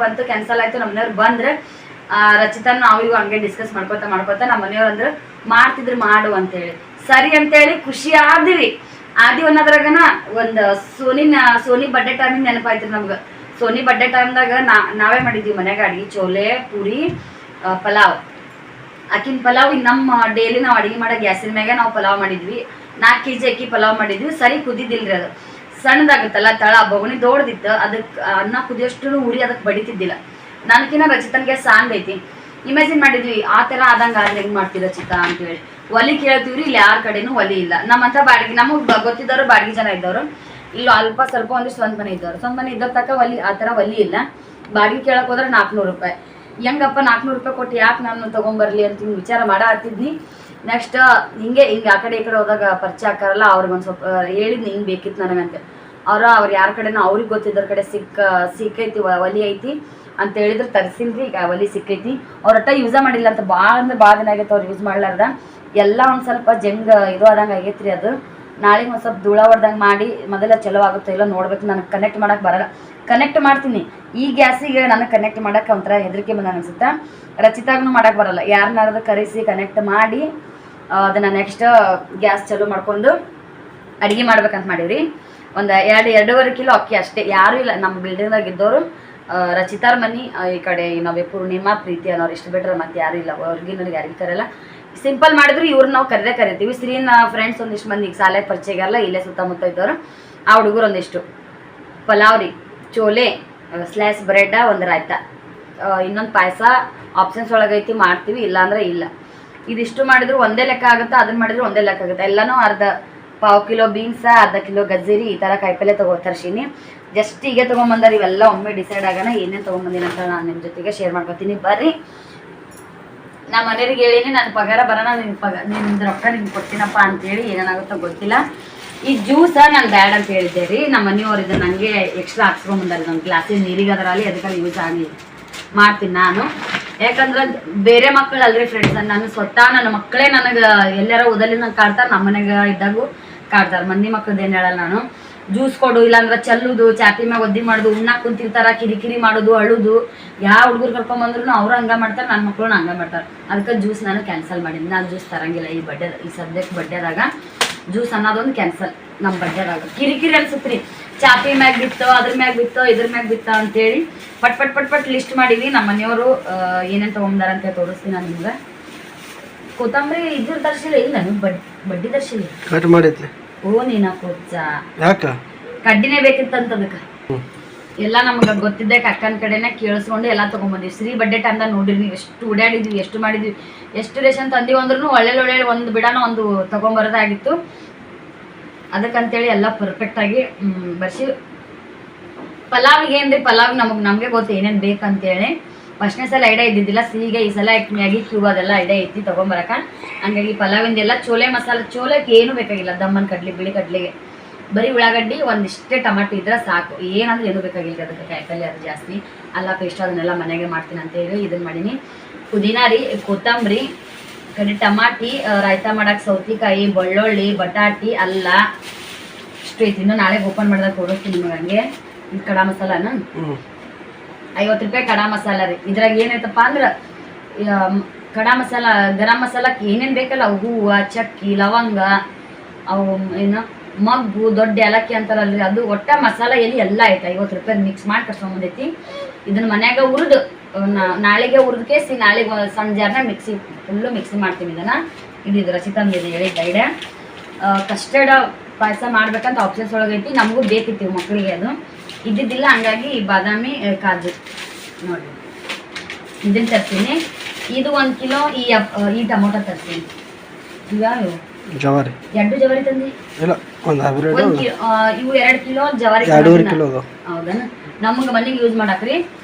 ಬಂತು ಕ್ಯಾನ್ಸಲ್ ಆಯಿತು. ನಮ್ಮ ಮನೆಯವ್ರು ಬಂದ್ರೆ ರಚಿತಾನ ನಾವು ಇವು ಹಂಗೆ ಡಿಸ್ಕಸ್ ಮಾಡ್ಕೋತ ನಮ್ಮ ಮನೆಯವ್ರು ಅಂದ್ರೆ ಮಾಡ್ತಿದ್ರು ಮಾಡು ಅಂತೇಳಿ ಸರಿ ಅಂತೇಳಿ ಖುಷಿ ಆದಿವಿ ಅನ್ನೋದ್ರಾಗನ ಒಂದು ಸೋನಿ ಬರ್ಡೇ ಟೈಮಿಂಗ್ ನೆನಪಾಯ್ತು ನಮ್ಗೆ. ಸೋನಿ ಬರ್ಡೇ ಟೈಮ್ದಾಗ ನಾವೇ ಮಾಡಿದ್ವಿ ಮನ್ಯಾಗ ಅಡ್ಗೆ, ಚೋಲೆ ಪೂರಿ ಪಲಾವ್. ಆಕಿನ ಪಲಾವ್ ನಮ್ಮ ಡೈಲಿ ನಾವು ಅಡುಗೆ ಮಾಡೋ ಗ್ಯಾಸಿನ ಮ್ಯಾಗ ನಾವು ಪಲಾವ್ ಮಾಡಿದ್ವಿ. 4 kg ಅಕ್ಕಿ ಪಲಾವ್ ಮಾಡಿದ್ವಿ. ಸರಿ ಕುದಿದಿಲ್ರಿ, ಅದು ಸಣ್ಣದಾಗುತ್ತಲ್ಲ ತಳ ಬೊಗಣಿ ದೊಡ್ದಿತ್ತು, ಅದಕ್ಕೆ ಅನ್ನ ಕುದಿಯೋಷ್ಟು ಉರಿ ಅದಕ್ಕೆ ಬಡಿತಿದ್ದಿಲ್ಲ. ನನಗಿನ್ನ ರಚಿತನ್ಗೆ ಸಾಂಗ್ ಐತಿ. ಇಮ್ಯಾಜಿನ್ ಮಾಡಿದ್ವಿ ಆ ಥರ ಆದಂಗೆ ಆದ್ರೆ ಹೆಂಗೆ ಮಾಡ್ತೀವಿ ರಚಿತಾ ಅಂತೇಳಿ. ಒಲಿ ಕೇಳ್ತೀವ್ರಿ, ಇಲ್ಲಿ ಯಾರ ಕಡೆನೂ ಒಲಿ ಇಲ್ಲ. ನಮ್ಮಂಥ ಬಾಡಿಗೆ ನಮಗೆ ಗೊತ್ತಿದ್ದವರು ಬಾಡಿಗೆ ಜನ ಇದ್ದವರು, ಇಲ್ಲೂ ಅಲ್ಪ ಸ್ವಲ್ಪ ಒಂದಿಷ್ಟು ಸ್ವಂತ ಮನೆ ಇದ್ದವ್ರು. ಸ್ವಂತ ಮನೆ ಇದ್ದವ್ರ ತಕ್ಕ ಒಲಿ ಆ ಥರ ಒಲಿ ಇಲ್ಲ. ಬಾಡಿಗೆ ಕೇಳಕ್ಕೆ ಹೋದ್ರೆ 400 ರೂಪಾಯಿ. ಹೆಂಗಪ್ಪ 400 ರೂಪಾಯಿ ಕೊಟ್ಟು ಯಾಕೆ ನಾನು ತೊಗೊಂಬರ್ಲಿ ಅಂತ ಹಿಂಗೆ ವಿಚಾರ ಮಾಡಾತಿದ್ನಿ. ನೆಕ್ಸ್ಟ್ ಹಿಂಗೆ ಆ ಕಡೆ ಈ ಕಡೆ ಹೋದಾಗ ಪರಿಚಯ ಆಕಾರಲ್ಲ, ಅವ್ರಿಗೊಂದು ಸ್ವಲ್ಪ ಹೇಳಿದ್ನಿ ಹಿಂಗೆ ಬೇಕಿತ್ತು ನನಗಂತೆ. ಅವ್ರು ಯಾರ ಕಡೆನೋ ಅವ್ರಿಗೆ ಗೊತ್ತಿದ್ದವ್ರ ಕಡೆ ಸಿಕ್ಕೈತಿ ಒಲಿ ಐತಿ ಅಂತ ಹೇಳಿದ್ರೆ ತರಿಸಿನ್ರಿ. ಈಗ ಒಲಿ ಸಿಕ್ಕೈತಿ. ಅವ್ರೊಟ್ಟ ಯೂಸ ಮಾಡಿಲ್ಲ ಅಂತ ಭಾಳ ಅಂದ್ರೆ ಭಾಳ ದಿನ ಆಗೈತೆ ಅವ್ರು ಯೂಸ್ ಮಾಡ್ಲಾರ್ದ. ಎಲ್ಲ ಒಂದು ಸ್ವಲ್ಪ ಜಂಗ್ ಇದು ಆದಂಗೆ ಆಗೈತ್ರಿ. ಅದು ನಾಳೆಗೆ ಒಂದು ಸ್ವಲ್ಪ ಧೂಳ ಹೊಡ್ದಂಗೆ ಮಾಡಿ ಮೊದಲ ಚಲೋ ಆಗುತ್ತೋ ಇಲ್ಲ ನೋಡ್ಬೇಕು. ನನಗೆ ಕನೆಕ್ಟ್ ಮಾಡೋಕೆ ಬರಲ್ಲ. ಕನೆಕ್ಟ್ ಮಾಡ್ತೀನಿ, ಈ ಗ್ಯಾಸಿಗೆ ನನಗೆ ಕನೆಕ್ಟ್ ಮಾಡೋಕೆ ಒಂಥರ ಹೆದರಿಕೆ ಬಂದ ಅನಿಸುತ್ತೆ. ರಚಿತಾಗೂ ಮಾಡೋಕೆ ಬರಲ್ಲ. ಯಾರನ್ನಾದ್ರೂ ಕರೆಸಿ ಕನೆಕ್ಟ್ ಮಾಡಿ ಅದನ್ನು ನೆಕ್ಸ್ಟ್ ಗ್ಯಾಸ್ ಚಾಲೂ ಮಾಡ್ಕೊಂಡು ಅಡುಗೆ ಮಾಡ್ಬೇಕಂತ ಮಾಡೀವ್ರಿ. ಒಂದು 2-2.5 ಕಿಲೋ ಅಕ್ಕಿ ಅಷ್ಟೇ. ಯಾರೂ ಇಲ್ಲ ನಮ್ಮ ಬಿಲ್ಡಿಂಗ್ದಾಗ ಇದ್ದವರು. ರಚಿತಾರ ಮನೆ ಈ ಕಡೆ ಇನ್ನೊಬ್ಬ ಪೂರ್ಣಿಮಾ ಪ್ರೀತಿ ಅನ್ನೋರು ಇಷ್ಟು ಬಿಟ್ರೆ ಮತ್ತೆ ಯಾರೂ ಇಲ್ಲ. ಅವ್ರಿಗೆ ನನಗೆ ಯಾರಿಗೂ ಕರೆಯಲ್ಲ. ಸಿಂಪಲ್ ಮಾಡಿದ್ರು ಇವ್ರು ನಾವು ಕರಿತೀವಿ. ಶ್ರೀನ ಫ್ರೆಂಡ್ಸ್ ಒಂದಿಷ್ಟು ಮಂದಿ ಈಗ ಶಾಲೆ ಪರಿಚಯಗಾರಲ್ಲ, ಇಲ್ಲೇ ಸುತ್ತಮುತ್ತ ಇದ್ದವರು. ಆ ಹುಡುಗರು ಒಂದಿಷ್ಟು ಪಲಾವ್ ರೀ, ಚೋಲೆ, ಸ್ಲೈಸ್ ಬ್ರೆಡ್, ಒಂದು ರಾಯ್ತ, ಇನ್ನೊಂದು ಪಾಯಸ ಆಪ್ಷನ್ಸ್ ಒಳಗೈತಿ, ಮಾಡ್ತೀವಿ. ಇಲ್ಲಾಂದ್ರೆ ಇಲ್ಲ. ಇದಿಷ್ಟು ಮಾಡಿದ್ರು ಒಂದೇ ಲೆಕ್ಕ ಆಗುತ್ತೆ, ಅದನ್ನ ಮಾಡಿದ್ರು ಒಂದೇ ಲೆಕ್ಕ ಆಗುತ್ತೆ. ಎಲ್ಲನೂ ಪಾವು ಕಿಲೋ ಬೀನ್ಸ, ಅರ್ಧ ಕಿಲೋ ಗಜ್ಜರಿ, ಈ ಥರ ಕಾಯಿಪಲ್ಲೆ ತರ್ಸೀನಿ. ಜಸ್ಟ್ ಈಗ ತೊಗೊಂಬಂದಾರ. ಇವೆಲ್ಲ ಒಮ್ಮೆ ಡಿಸೈಡ್ ಆಗೋಣ ಏನೇನು ತೊಗೊಂಬಂದಿನಿ ಅಂತ ನಾನು ನಿಮ್ಮ ಜೊತೆಗೆ ಶೇರ್ ಮಾಡ್ಕೊತೀನಿ. ಬರ್ರಿ, ನಮ್ಮ ಮನೆಯವ್ರಿಗೆ ಹೇಳಿನಿ ನನ್ನ ಪಗಾರ ಬರೋಣ, ನಿಮ್ದು ರೊಕ್ಕ ನಿಮ್ಗೆ ಕೊಡ್ತೀನಪ್ಪ ಅಂತೇಳಿ. ಏನೇನಾಗುತ್ತೋ ಗೊತ್ತಿಲ್ಲ. ಈ ಜ್ಯೂಸ ನಾನು ಬ್ಯಾಡ್ ಅಂತ ಹೇಳಿದ್ದೆ ರೀ. ನಮ್ಮ ಮನೆಯವ್ರು ಇದನ್ನು ನನಗೆ ಎಕ್ಸ್ಟ್ರಾ ಹಾಕ್ಸ್ಕೊಂಬಂದಾರೆ. ನನ್ನ ಗ್ಲಾಸಿನ ನೀರಿಗೆ ಅದರಲ್ಲಿ ಅದಕ್ಕಾಗಿ ಯೂಸ್ ಆಗಿ ಮಾಡ್ತೀನಿ ನಾನು. ಯಾಕಂದ್ರೆ ಬೇರೆ ಮಕ್ಕಳು ಅಲ್ರಿ ಫ್ರೆಂಡ್ಸ್, ನಾನು ಸ್ವತಃ ನನ್ನ ಮಕ್ಕಳೇ ನನಗೆ ಎಲ್ಲಾರ ಓದಲ್ಲಿ ನಂಗೆ ಕಾಡ್ತಾರೆ. ನಮ್ಮ ಮನೆಗೆ ಇದ್ದಾಗೂ ಕಾಡ್ತಾರೆ. ಮಂದಿ ಮಕ್ಕಳದ್ದು ಏನು ಹೇಳಲ್ಲ ನಾನು. ಜ್ಯೂಸ್ ಕೊಡು, ಇಲ್ಲಾಂದ್ರೆ ಚಲ್ಲುದು, ಚಾಪಿ ಮ್ಯಾಗ ಒದ್ದಿ ಮಾಡೋದು, ಉಣ್ಣಾಕ್ ಕುಂತಿರ್ತಾರ, ಕಿರಿಕಿರಿ ಮಾಡೋದು, ಅಳುದು. ಯಾವ ಹುಡುಗರು ಕರ್ಕೊಂಬಂದ್ರು ಅವ್ರು ಹಂಗೆ ಮಾಡ್ತಾರೆ, ನನ್ನ ಮಕ್ಕಳು ಹಂಗೆ ಮಾಡ್ತಾರೆ. ಅದಕ್ಕೆ ಜ್ಯೂಸ್ ನಾನು ಕ್ಯಾನ್ಸಲ್ ಮಾಡಿದ್ದೀನಿ. ನಾನು ಜ್ಯೂಸ್ ತರಂಗಿಲ್ಲ ಈ ಸದ್ಯಕ್ಕೆ ಬಡ್ಡೆದಾಗ. ಜ್ಯೂಸ್ ಅನ್ನೋದೊಂದು ಕ್ಯಾನ್ಸಲ್ ನಮ್ಮ ಬಡ್ಡೆದಾಗ. ಕಿರಿಕಿರಿ ಅನ್ಸುತ್ತೆ ರೀ, ಚಾಪಿ ಮ್ಯಾಗ ಬಿತ್ತೋ, ಅದ್ರ ಮ್ಯಾಗ ಬಿತ್ತೋ, ಇದ್ರ ಮ್ಯಾಗ ಬಿತ್ತೋ ಅಂತೇಳಿ ಪಟ್ ಲಿಸ್ಟ್ ಮಾಡಿವಿ. ನಮ್ಮ ಮನೆಯವರು ಏನೇನು ತೊಗೊಂಬಾರ ಅಂತ ತೋರಿಸ್ತೀನಿ ನಾನು ನಿಮ್ಗೆ. ಕೊತ್ತಂಬರಿ ಇದ್ರ ತರ್ಸಿಲ್ಲ, ಇಲ್ಲ ಬಡ್ಡಿ ತರ್ಸಿಲ್ಲ. ಕಟ್ ಮಾಡಿದ್ಲಿ. ಓ ನೀನ ಕೊಚ್ಚ, ಯಾಕ ಕಡ್ಡಿನೇ ಬೇಕಿತ್ತಂತ ಅದಕ್ಕೆ. ಎಲ್ಲ ನಮ್ಗೆ ಗೊತ್ತಿದ್ದೆ ಅಕ್ಕನ ಕಡೆನೇ ಕೇಳಿಸ್ಕೊಂಡು ಎಲ್ಲ ತೊಗೊಂಬಂದಿವಿ. ಶ್ರೀ ಬಡ್ಡೆ ಟೈಮ್ದಾಗ ನೋಡಿರಿ ನೀವು ಎಷ್ಟು ಓಡಾಡಿದ್ವಿ, ಎಷ್ಟು ಮಾಡಿದ್ವಿ, ಎಷ್ಟು ರೇಷನ್ ತಂದಿವಿ ಅಂದ್ರೂ ಒಳ್ಳೆ ಒಂದು ಬಿಡಾನ ಒಂದು ತೊಗೊಂಬರೋದಾಗಿತ್ತು. ಅದಕ್ಕಂತೇಳಿ ಎಲ್ಲ ಪರ್ಫೆಕ್ಟಾಗಿ ಬರ್ಸಿ. ಪಲಾವಿಗೆ ಏನ್ರಿ, ಪಲಾವ್ ನಮಗೆ ಗೊತ್ತು ಏನೇನು ಬೇಕಂತೇಳಿ. ಫಸ್ಟ್ನೇ ಸಲ ಐಡಿಯಾ ಇದ್ದಿದ್ದಿಲ್ಲ. ಸಿಹಿಗೆ ಈ ಸಲ ಮ್ಯಾಗಿ ಕ್ಯೂಬ್ ಅದೆಲ್ಲ ಐಡಿಯಾ ಐತಿ ತೊಗೊಂಬರಕ. ಹಂಗಾಗಿ ಪಲಾವಿಂದೆಲ್ಲ ಚೋಲೆ ಮಸಾಲೆ, ಚೋಲೆಗೆ ಏನೂ ಬೇಕಾಗಿಲ್ಲ. ದಮ್ಮನ ಕಡ್ಲಿ, ಬಿಳಿ ಕಡ್ಲಿಗೆ ಬರೀ ಉಳ್ಳಾಗಡ್ಡಿ, ಒಂದಿಷ್ಟೇ ಟಮಾಟೊ ಇದ್ರೆ ಸಾಕು. ಏನಂದ್ರೆ ಏನೂ ಬೇಕಾಗಿಲ್ಲ. ಅದಕ್ಕೆ ಕಾಯಿಪಲ್ಲೆ ಅದು ಜಾಸ್ತಿ ಅಲ್ಲ ಪೇಸ್ಟ್ ಅದನ್ನೆಲ್ಲ ಮನೆಗೆ ಮಾಡ್ತೀನಿ ಅಂತೇಳಿ ಇದನ್ನು ಮಾಡೀನಿ. ಪುದೀನ ರೀ, ಕೊತ್ತಂಬರಿ, ಕಡೆ ಟಮಾಟಿ, ರಾಯ್ತ ಮಾಡಕ್ಕೆ ಸೌತೆಕಾಯಿ, ಬೆಳ್ಳುಳ್ಳಿ, ಬಟಾಟಿ, ಅಲ್ಲ ಇಷ್ಟು ಐತಿ. ಇನ್ನು ನಾಳೆ ಓಪನ್ ಮಾಡಿದಾಗ ತೋರಿಸ್ತೀನಿ ನಿಮಗೆ. ಹಂಗೆ ಇದು ಕಡಾ ಮಸಾಲಾನ 50 ರೂಪಾಯಿ ಕಡಾ ಮಸಾಲ ರೀ. ಇದ್ರಾಗ ಏನೈತಪ್ಪ ಅಂದ್ರೆ ಕಡಾ ಮಸಾಲ, ಗರಂ ಮಸಾಲಕ್ಕೆ ಏನೇನು ಬೇಕಲ್ಲ, ಹೂವು, ಚಕ್ಕಿ, ಲವಂಗ, ಅವು ಏನು ಮಗ್ಗು, ದೊಡ್ಡ ಏಲಕ್ಕಿ ಅಂತಾರಲ್ರಿ, ಅದು ಒಟ್ಟ ಮಸಾಲ ಎಲ್ಲಿ ಎಲ್ಲ ಐತೆ. 50 ರೂಪಾಯಿ ಮಿಕ್ಸ್ ಮಾಡಿ ಕರ್ಸ್ಕೊಂಬಂದೈತಿ. ಇದನ್ನ ಮನ್ಯಾಗ ಹುರಿದು ನಾಳೆಗೆ ಹುರಿದ್ಕೇಸಿ ನಾಳೆಗೆ ಸಣ್ಣ ಜಾರ್ನ ಫುಲ್ಲು ಮಿಕ್ಸಿ ಮಾಡ್ತೀನಿ. ಇದನ್ನು ಇದು ರಚಿತಂದಿದೆ ಹೇಳಿದ್ದ ಐಡಿಯಾ. ಕಸ್ಟರ್ಡ್ ಪಾಯಸ ಮಾಡ್ಬೇಕಂತ ಆಪ್ಷನ್ಸ್ ಒಳಗೈತಿ. ನಮಗೂ ಬೇಕಿತ್ತು ಮಕ್ಕಳಿಗೆ, ಅದು ಇದ್ದಿದ್ದಿಲ್ಲ. ಹಂಗಾಗಿ ಬಾದಾಮಿ, ಕಾಜು ನೋಡಿ ಇದನ್ನು ತರ್ತೀನಿ. ಇದು 1 ಕಿಲೋ ಈ ಟೊಮೊಟೊ ತರ್ತೀನಿ. ಇವು ಜವಾರಿ 2 ಜವಾರಿ ತಂದಿ ಇಲ್ಲ, ಇವು 2 ಕಿಲೋ ಜವಾರಿ. ಹೌದಾ, ನಮಗೆ ಮನೆಗೆ ಯೂಸ್ ಮಾಡಾಕ್ರಿ.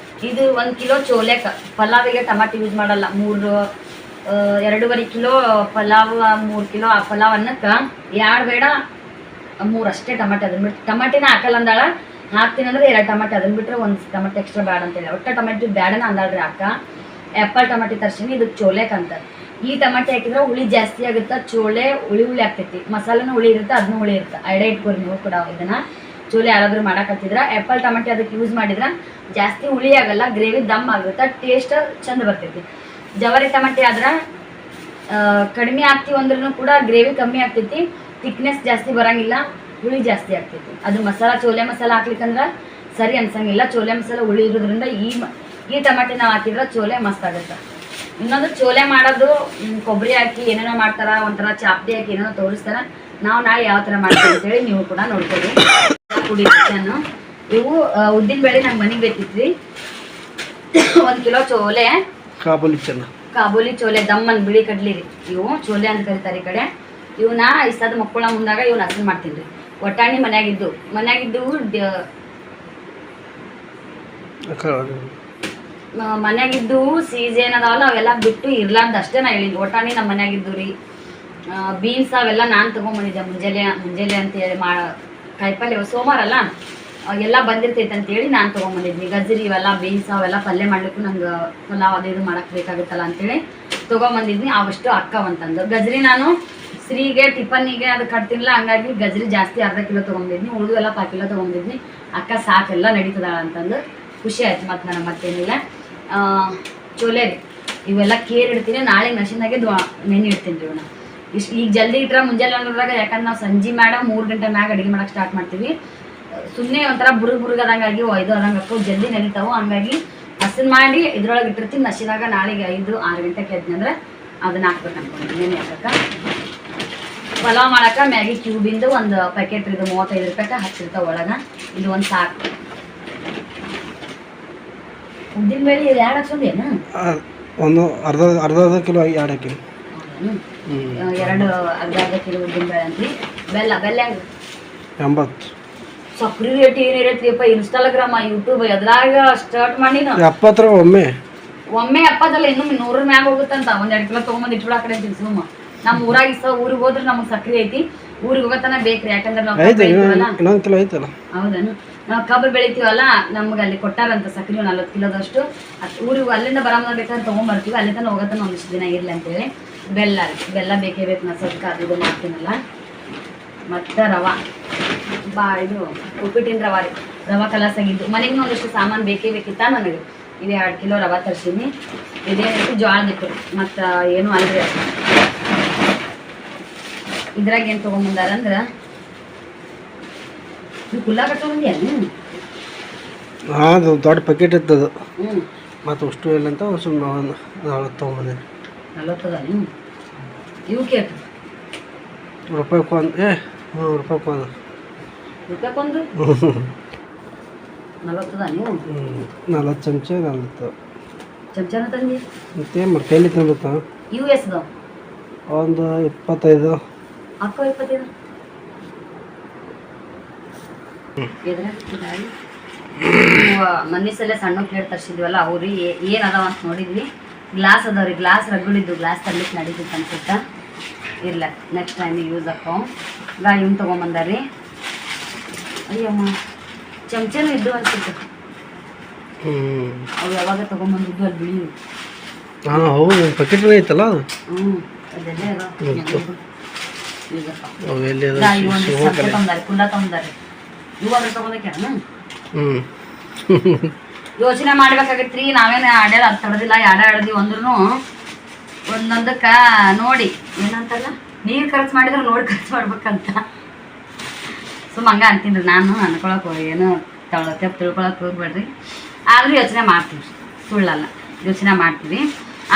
ಇದು 1 ಕಿಲೋ ಚೋಲೆಕ. ಪಲಾವಿಗೆ ಟಮಾಟಿ ಯೂಸ್ ಮಾಡಲ್ಲ. 2.5 ಕಿಲೋ ಪಲಾವ್, 3 ಕಿಲೋ ಆ ಪಲಾವ್ ಅನ್ನಕ್ಕೆ 2 ಬೇಡ 3 ಅಷ್ಟೇ ಟಮಾಟೆ. ಅದನ್ನ ಬಿಟ್ಟು ಟಮಾಟಿನ ಹಾಕಲ್ಲ ಅಂದಾಳ. ಹಾಕ್ತೀನಿ ಅಂದ್ರೆ 2 ಟಮಾಟೆ, ಅದನ್ನ ಬಿಟ್ಟರೆ 1 ಟಮಾಟೆ ಎಕ್ಸ್ಟ್ರಾ ಬೇಡ ಅಂತೇಳಿ. ಒಟ್ಟ ಟಮಾಟಿ ಬೇಡನ ಅಂದಾಳ್ರಿ ಅಕ್ಕ. ಆ್ಯಪಲ್ ಟಮಾಟಿ ತರ್ಸೀನಿ. ಇದು ಚೋಲೆಕ್ ಅಂತ. ಈ ಟಮಾಟೆ ಹಾಕಿದ್ರೆ ಹುಳಿ ಜಾಸ್ತಿ ಆಗುತ್ತೆ. ಚೋಲೆ ಹುಳಿ ಆಗ್ತೈತಿ. ಮಸಾಲೆನೂ ಹುಳಿ ಇರುತ್ತೆ, ಅದನ್ನೂ ಹುಳಿ ಇರುತ್ತೆ. ಐಡಿಯಾ ಇಟ್ಕೊರಿ ನೀವು ಕೂಡ. ಇದನ್ನು ಚೋಲೆ ಯಾರಾದರೂ ಮಾಡಕತ್ತಿದ್ರೆ ಆ್ಯಪಲ್ ಟಮಾಟೆ ಅದಕ್ಕೆ ಯೂಸ್ ಮಾಡಿದ್ರೆ ಜಾಸ್ತಿ ಹುಳಿ ಆಗಲ್ಲ, ಗ್ರೇವಿ ದಮ್ ಆಗುತ್ತೆ, ಟೇಸ್ಟ್ ಚಂದ ಬರ್ತೈತಿ. ಜವಾರಿ ಟಮಾಟೆ ಆದ್ರೆ ಕಡಿಮೆ ಹಾಕ್ತೀವಿ ಅಂದ್ರೂ ಕೂಡ ಗ್ರೇವಿ ಕಮ್ಮಿ ಆಗ್ತೈತಿ, ಥಿಕ್ನೆಸ್ ಜಾಸ್ತಿ ಬರೋಂಗಿಲ್ಲ, ಹುಳಿ ಜಾಸ್ತಿ ಆಗ್ತೈತಿ. ಅದು ಮಸಾಲ, ಚೋಲೆ ಮಸಾಲ ಹಾಕ್ಲಿಕ್ಕಂದ್ರೆ ಸರಿ ಅನ್ಸಂಗಿಲ್ಲ. ಚೋಲೆ ಮಸಾಲೆ ಹುಳಿ ಇರೋದ್ರಿಂದ ಈ ಟಮಾಟಿ ನಾವು ಹಾಕಿದ್ರೆ ಚೋಲೆ ಮಸ್ತ್ ಆಗುತ್ತೆ. ಇನ್ನೊಂದು ಚೋಲೆ ಮಾಡೋದು ಕೊಬ್ಬರಿ ಹಾಕಿ ಏನೇನೋ ಮಾಡ್ತಾರ, ಒಂಥರ ಚಾಪ್ಡಿ ಹಾಕಿ ಏನೇನೋ ತೋರಿಸ್ತಾರ. ನಾವು ನಾಳೆ ಯಾವ ಥರ ಮಾಡ್ತೀವಿ ಅಂತೇಳಿ ನೀವು ಕೂಡ ನೋಡ್ಕೊಳ್ಳಿ. ಕುಡಿ ನಾನು ಇವು ಉದ್ದಿನ ಬೇಳೆ ನಂಗೆ ಮನೆಗೆ ಬೇಕಿತ್ರಿ. 1 ಕಿಲೋ ಚೋಲೆ, ಕಾಬೂಲಿ ಚೋಲೆ ದಮ್ಮನ್ ಬಿಳಿ ಕಡ್ಲಿ ರೀ, ಇವು ಚೋಲೆ ಅಂತ ಕರೀತಾರೆ ಈ ಕಡೆ. ಇವನ್ನ ಇಷ್ಟದ ಮಕ್ಕಳ ಮುಂದಾಗ ಇವ್ನ ಹಸನ್ ಮಾಡ್ತೀನಿ ರೀ. ಒಟ್ಟಾಣಿ ಮನ್ಯಾಗಿದ್ದು ಮನ್ಯಾಗಿದ್ದು ಸೀಸನ್ ಅದಾವಲ್ಲ ಅವೆಲ್ಲ ಬಿಟ್ಟು ಇರ್ಲಾರ್ದು ಅಷ್ಟೇ ನಾ ಹೇಳಿದ್ದು. ಒಟ್ಟಾಣಿ ನಮ್ಮ ಮನ್ಯಾಗಿದ್ದು ರೀ. ಬೀನ್ಸ್ ಅವೆಲ್ಲ ನಾನು ತೊಗೊಂಬಂದಿದ್ದೆ ಮುಂಜಾನೆ ಅಂತೇಳಿ ಕಾಯಿಪಲ್ಲೆ ಸೋಮವಾರ ಅಲ್ಲ ಎಲ್ಲ ಬಂದಿರ್ತೈತೆ ಅಂತೇಳಿ ನಾನು ತೊಗೊಂಬಂದಿದ್ವಿ. ಗಜರಿ ಇವೆಲ್ಲ ಬೀನ್ಸ್ ಅವೆಲ್ಲ ಪಲ್ಯ ಮಾಡ್ಲಿಕ್ಕೂ ನಂಗೆ ಪಲಾವ್ ಅದು ಇದು ಮಾಡಕ್ಕೆ ಬೇಕಾಗುತ್ತಲ್ಲ ಅಂತೇಳಿ ತೊಗೊಂಬಂದಿದ್ನಿ. ಅವಷ್ಟು ಅಕ್ಕವಂತಂದು ಗಜರಿ ನಾನು ಶ್ರೀಗೆ ಟಿಫನ್ನಿಗೆ ಅದು ಕಟ್ತಿಲ್ಲ, ಹಂಗಾಗಿ ಗಜರಿ ಜಾಸ್ತಿ ಅರ್ಧ ಕಿಲೋ ತೊಗೊಂಡಿದ್ನಿ, ಉಳಿದು ಎಲ್ಲ 5 ಕಿಲೋ ತೊಗೊಂಡಿದ್ನಿ. ಅಕ್ಕ ಸಾಕೆಲ್ಲ ನಡೀತದಾಳ ಅಂತಂದು ಖುಷಿ ಆಯ್ತು. ಮತ್ತು ನನಗೆ ಮತ್ತೇನಿಲ್ಲ. ಚೋಲೆ ರೀ ಇವೆಲ್ಲ ಕೇರ್ ಇಡ್ತೀನಿ, ನಾಳೆ ಮಷಿನಾಗೆ ನೆನೆ ಇಡ್ತೀನಿ ರೀ ಇವನ್ನ. ಈಗ ಜಲ್ದಿ ಇಟ್ರೆ ಮುಂಜಾನೆ ಅನ್ನೋದ್ರಾಗ, ಯಾಕಂದ್ರೆ ನಾವು ಸಂಜೆ 3 ಗಂಟೆ ಮ್ಯಾಗ ಅಡುಗೆ ಮಾಡಕ್ಕೆ ಸ್ಟಾರ್ಟ್ ಮಾಡ್ತೀವಿ. ಸುಮ್ಮನೆ ಒಂಥರ ಬುರುಗದಂಗಾಗಿ ಒಯ್ದು ಅದಂಗೆ ಹಾಕೋ ಜಲ್ದಿ ನೆನಿತಾವು. ಹಂಗಾಗಿ ಹಸನ್ ಮಾಡಿ ಇದ್ರೊಳಗೆ ಇಟ್ಟಿರ್ತೀನಿ. ಮಷಿನಾಗ ನಾಳೆಗೆ 5-6 ಗಂಟೆಗೆ ಎದ್ನಂದ್ರೆ ಅದನ್ನ ಹಾಕ್ಬೇಕು ಅನ್ಕೊಂಡಿದ್ದೀನಿ. ನೆನೆ ಹಾಕಕ್ಕೆ ಪಲಾವ್ ಮಾಡಕ್ಕೆ ಮ್ಯಾಗಿ ಕ್ಯೂಬಿಂದು ಒಂದು ಪ್ಯಾಕೆಟ್ ಇದು 35 ರೂಪಾಯಿಗೆ ಹಚ್ಚಿರ್ತಾವೆ ಒಳಗೆ. ಇದು ಒಂದು ಸಾಕು. ಉದ್ದಿನ ಬೇಳೆ 2 ಹಾಕ್ಸೋದೇನು? ಒಂದು ಅರ್ಧ ಕಿಲೋ 2 ಹಾಕಿ. 2 ಅರ್ಧ ಕಿಲೋ ಉದ್ದಿನ ಬೇಳೆ ಅಂತೀವಿ. ಬೆಲ್ಲ ಹೆಂಗೆ? 80. ಸಕ್ರಿ ರೇಟ್ ಏನಿರತ್ರಿಪ್ಪ. ಇನ್ಸ್ಟಾಗ್ರಾಮ್ ಯೂಟ್ಯೂಬ್ ಅದ್ರಾಗ ಸ್ಟಾರ್ಟ್ ಮಾಡಿ 70 ಒಮ್ಮೆ 70 ಇನ್ನೂ 100 ಮ್ಯಾಗ ಹೋಗುತ್ತಂತ. 1-2 ಕಿಲೋ ತೊಗೊಂಬಂದು ಇಟ್ಬಿಡ ಕಡೆ ತಿನ್ಸುಮ್ಮ. ನಮ್ಮ ಊರಾಗ ಊರಿಗೆ ಹೋದ್ರೆ ನಮಗೆ ಸಕ್ರಿ ಐತಿ, ಊರಿಗೆ ಹೋಗತನ ಬೇಕ್ರಿ. ಯಾಕಂದ್ರೆ ನಾವು ಹೌದನು ನಾವು ಕಬ್ಬು ಬೆಳಿತೀವಲ್ಲ, ನಮ್ಗೆ ಅಲ್ಲಿ ಕೊಟ್ಟಾರಂತ ಸಕ್ರಿ 40 ಕಿಲೋದಷ್ಟು. ಊರಿಗೆ ಅಲ್ಲಿಂದ ಬರಾಮದ ಬೇಕಾದ್ರೆ ತೊಗೊಂಬರ್ತೀವಿ. ಅಲ್ಲಿ ತನಕ ಹೋಗತನ ಒಂದಿಷ್ಟು ದಿನ ಇರಲಿ ಅಂತೇಳಿ. ಬೆಲ್ಲ ಬೇಕೇ ಬೇಕು. ನಾ ಸ್ವಲ್ಪ ಅದು ಮಾಡ್ತೀನಲ್ಲ. ಮತ್ತು ರವಾ ಇದು ಉಪ್ಪಿಟ್ಟಿನ ರವಾ ರೀ. ರವಾ ಕಲಸಾಗಿದ್ದು ಮನೆಗೆ ಒಂದಿಷ್ಟು ಸಾಮಾನು ಬೇಕಿತ್ತ ನನಗೆ. ಇದು 2 ಕಿಲೋ ರವಾ ತರಿಸೀನಿ. ಇದೇ ರೀತಿ ಜೋಳದಿತ್ತು. ಮತ್ತು ಏನು ಅಲ್ರಿ, ಇದ್ರಾಗ ಏನು ತೊಗೊಂಬಂದಾರಂದ್ರೆ ನೀವು ಕುಲ್ಲ ಕಟ್ಕೊಂಡ್ಬಂದ್ಯಾನು? ಹಾಂ, ದೊಡ್ಡ ಪ್ಯಾಕೆಟ್ ಇರ್ತದೆ. ಮತ್ತು ಅಷ್ಟು ಇಲ್ಲ ಅಂತ ಸುಮ್ಮನೆ 40 ತೊಗೊಂಬಂದೆ. 40 ನೀವು ಇವು ಕೇಳ್ತು ರೂಪಾಯಿಗೊಂದು. ರೂಪಾಯಿಗೊಂದು 40 ನೀವು 40 ಚಮಚ 40 ಚಮಚನ ತಂದಿ. ಮತ್ತೇನು ಮಾಡಿ ಕೈಲಿ ತಿನ್ಬೇಕು. ಇವು ಎಸ್ದು? ಒಂದು 25. ಅಕ್ಕ 25 ಮನೆ ಸಲ ಸಣ್ಣ ಪ್ಲೇಟ್ ತರಿಸಿದ್ವಲ್ಲ ಅವ್ರಿ ಏನು ಅದಾವ ಅಂತ ನೋಡಿದ್ವಿ. ಗ್ಲಾಸ್ ಅದಾವ್ರಿ, ಗ್ಲಾಸ್ ರಗಡಿದ್ದು, ಗ್ಲಾಸ್ ತರ್ಲಿಕ್ಕೆ ನಡೀತಿತ್ತು ಅನ್ಸುತ್ತಾ. ಇಲ್ಲ ನೆಕ್ಸ್ಟ್ ಟೈಮ್ ಯೂಸ್ ಹಾಕೋ. ಇವ್ನು ತೊಗೊಂಬಂದಾರಿ. ಅಯ್ಯಮ್ಮ ಚಮಚನೂ ಇದ್ದು ಅನ್ಸುತ್ತೆ. ಅವು ಯಾವಾಗ ತೊಗೊಂಬಂದಿದ್ದು ಅಲ್ಲಿ ಬಿಳಿ. ಹಾಂ ಹೌದು, ಪ್ಯಾಕೆಟ್ ಐತಲ್ಲ ಅದು. ಅದೆಲ್ಲ ಕುಲ್ಲ ತೊಗೊಂಡಾರಿ. ಇವಾಗ ತೊಗೊಂಡಕ್ಕೆ ಯೋಚನೆ ಮಾಡ್ಬೇಕಾಗೈತ್ರಿ. ನಾವೇನು ಆಡ್ಯಾಡ ಅದು ತಡೆದಿಲ್ಲ, ಆಡ್ದಿವಿ ಅಂದ್ರೂ ಒಂದೊಂದಕ್ಕೆ ನೋಡಿ ಏನಂತಲ್ಲ, ನೀರು ಖರ್ಚು ಮಾಡಿದ್ರೆ ನೋಡಿ ಖರ್ಚು ಮಾಡ್ಬೇಕಂತ ಹಂಗೆ ಅಂತೀನಿ ರೀ. ನಾನು ಅನ್ಕೊಳಕ್ಕೆ ಏನು ತಿಳ್ಕೊಳಕ್ಕೆ ಹೋಗ್ಬೇಡ್ರಿ. ಆದರೂ ಯೋಚನೆ ಮಾಡ್ತೀವಿ, ಸುಳ್ಳಲ್ಲ, ಯೋಚನೆ ಮಾಡ್ತೀವಿ.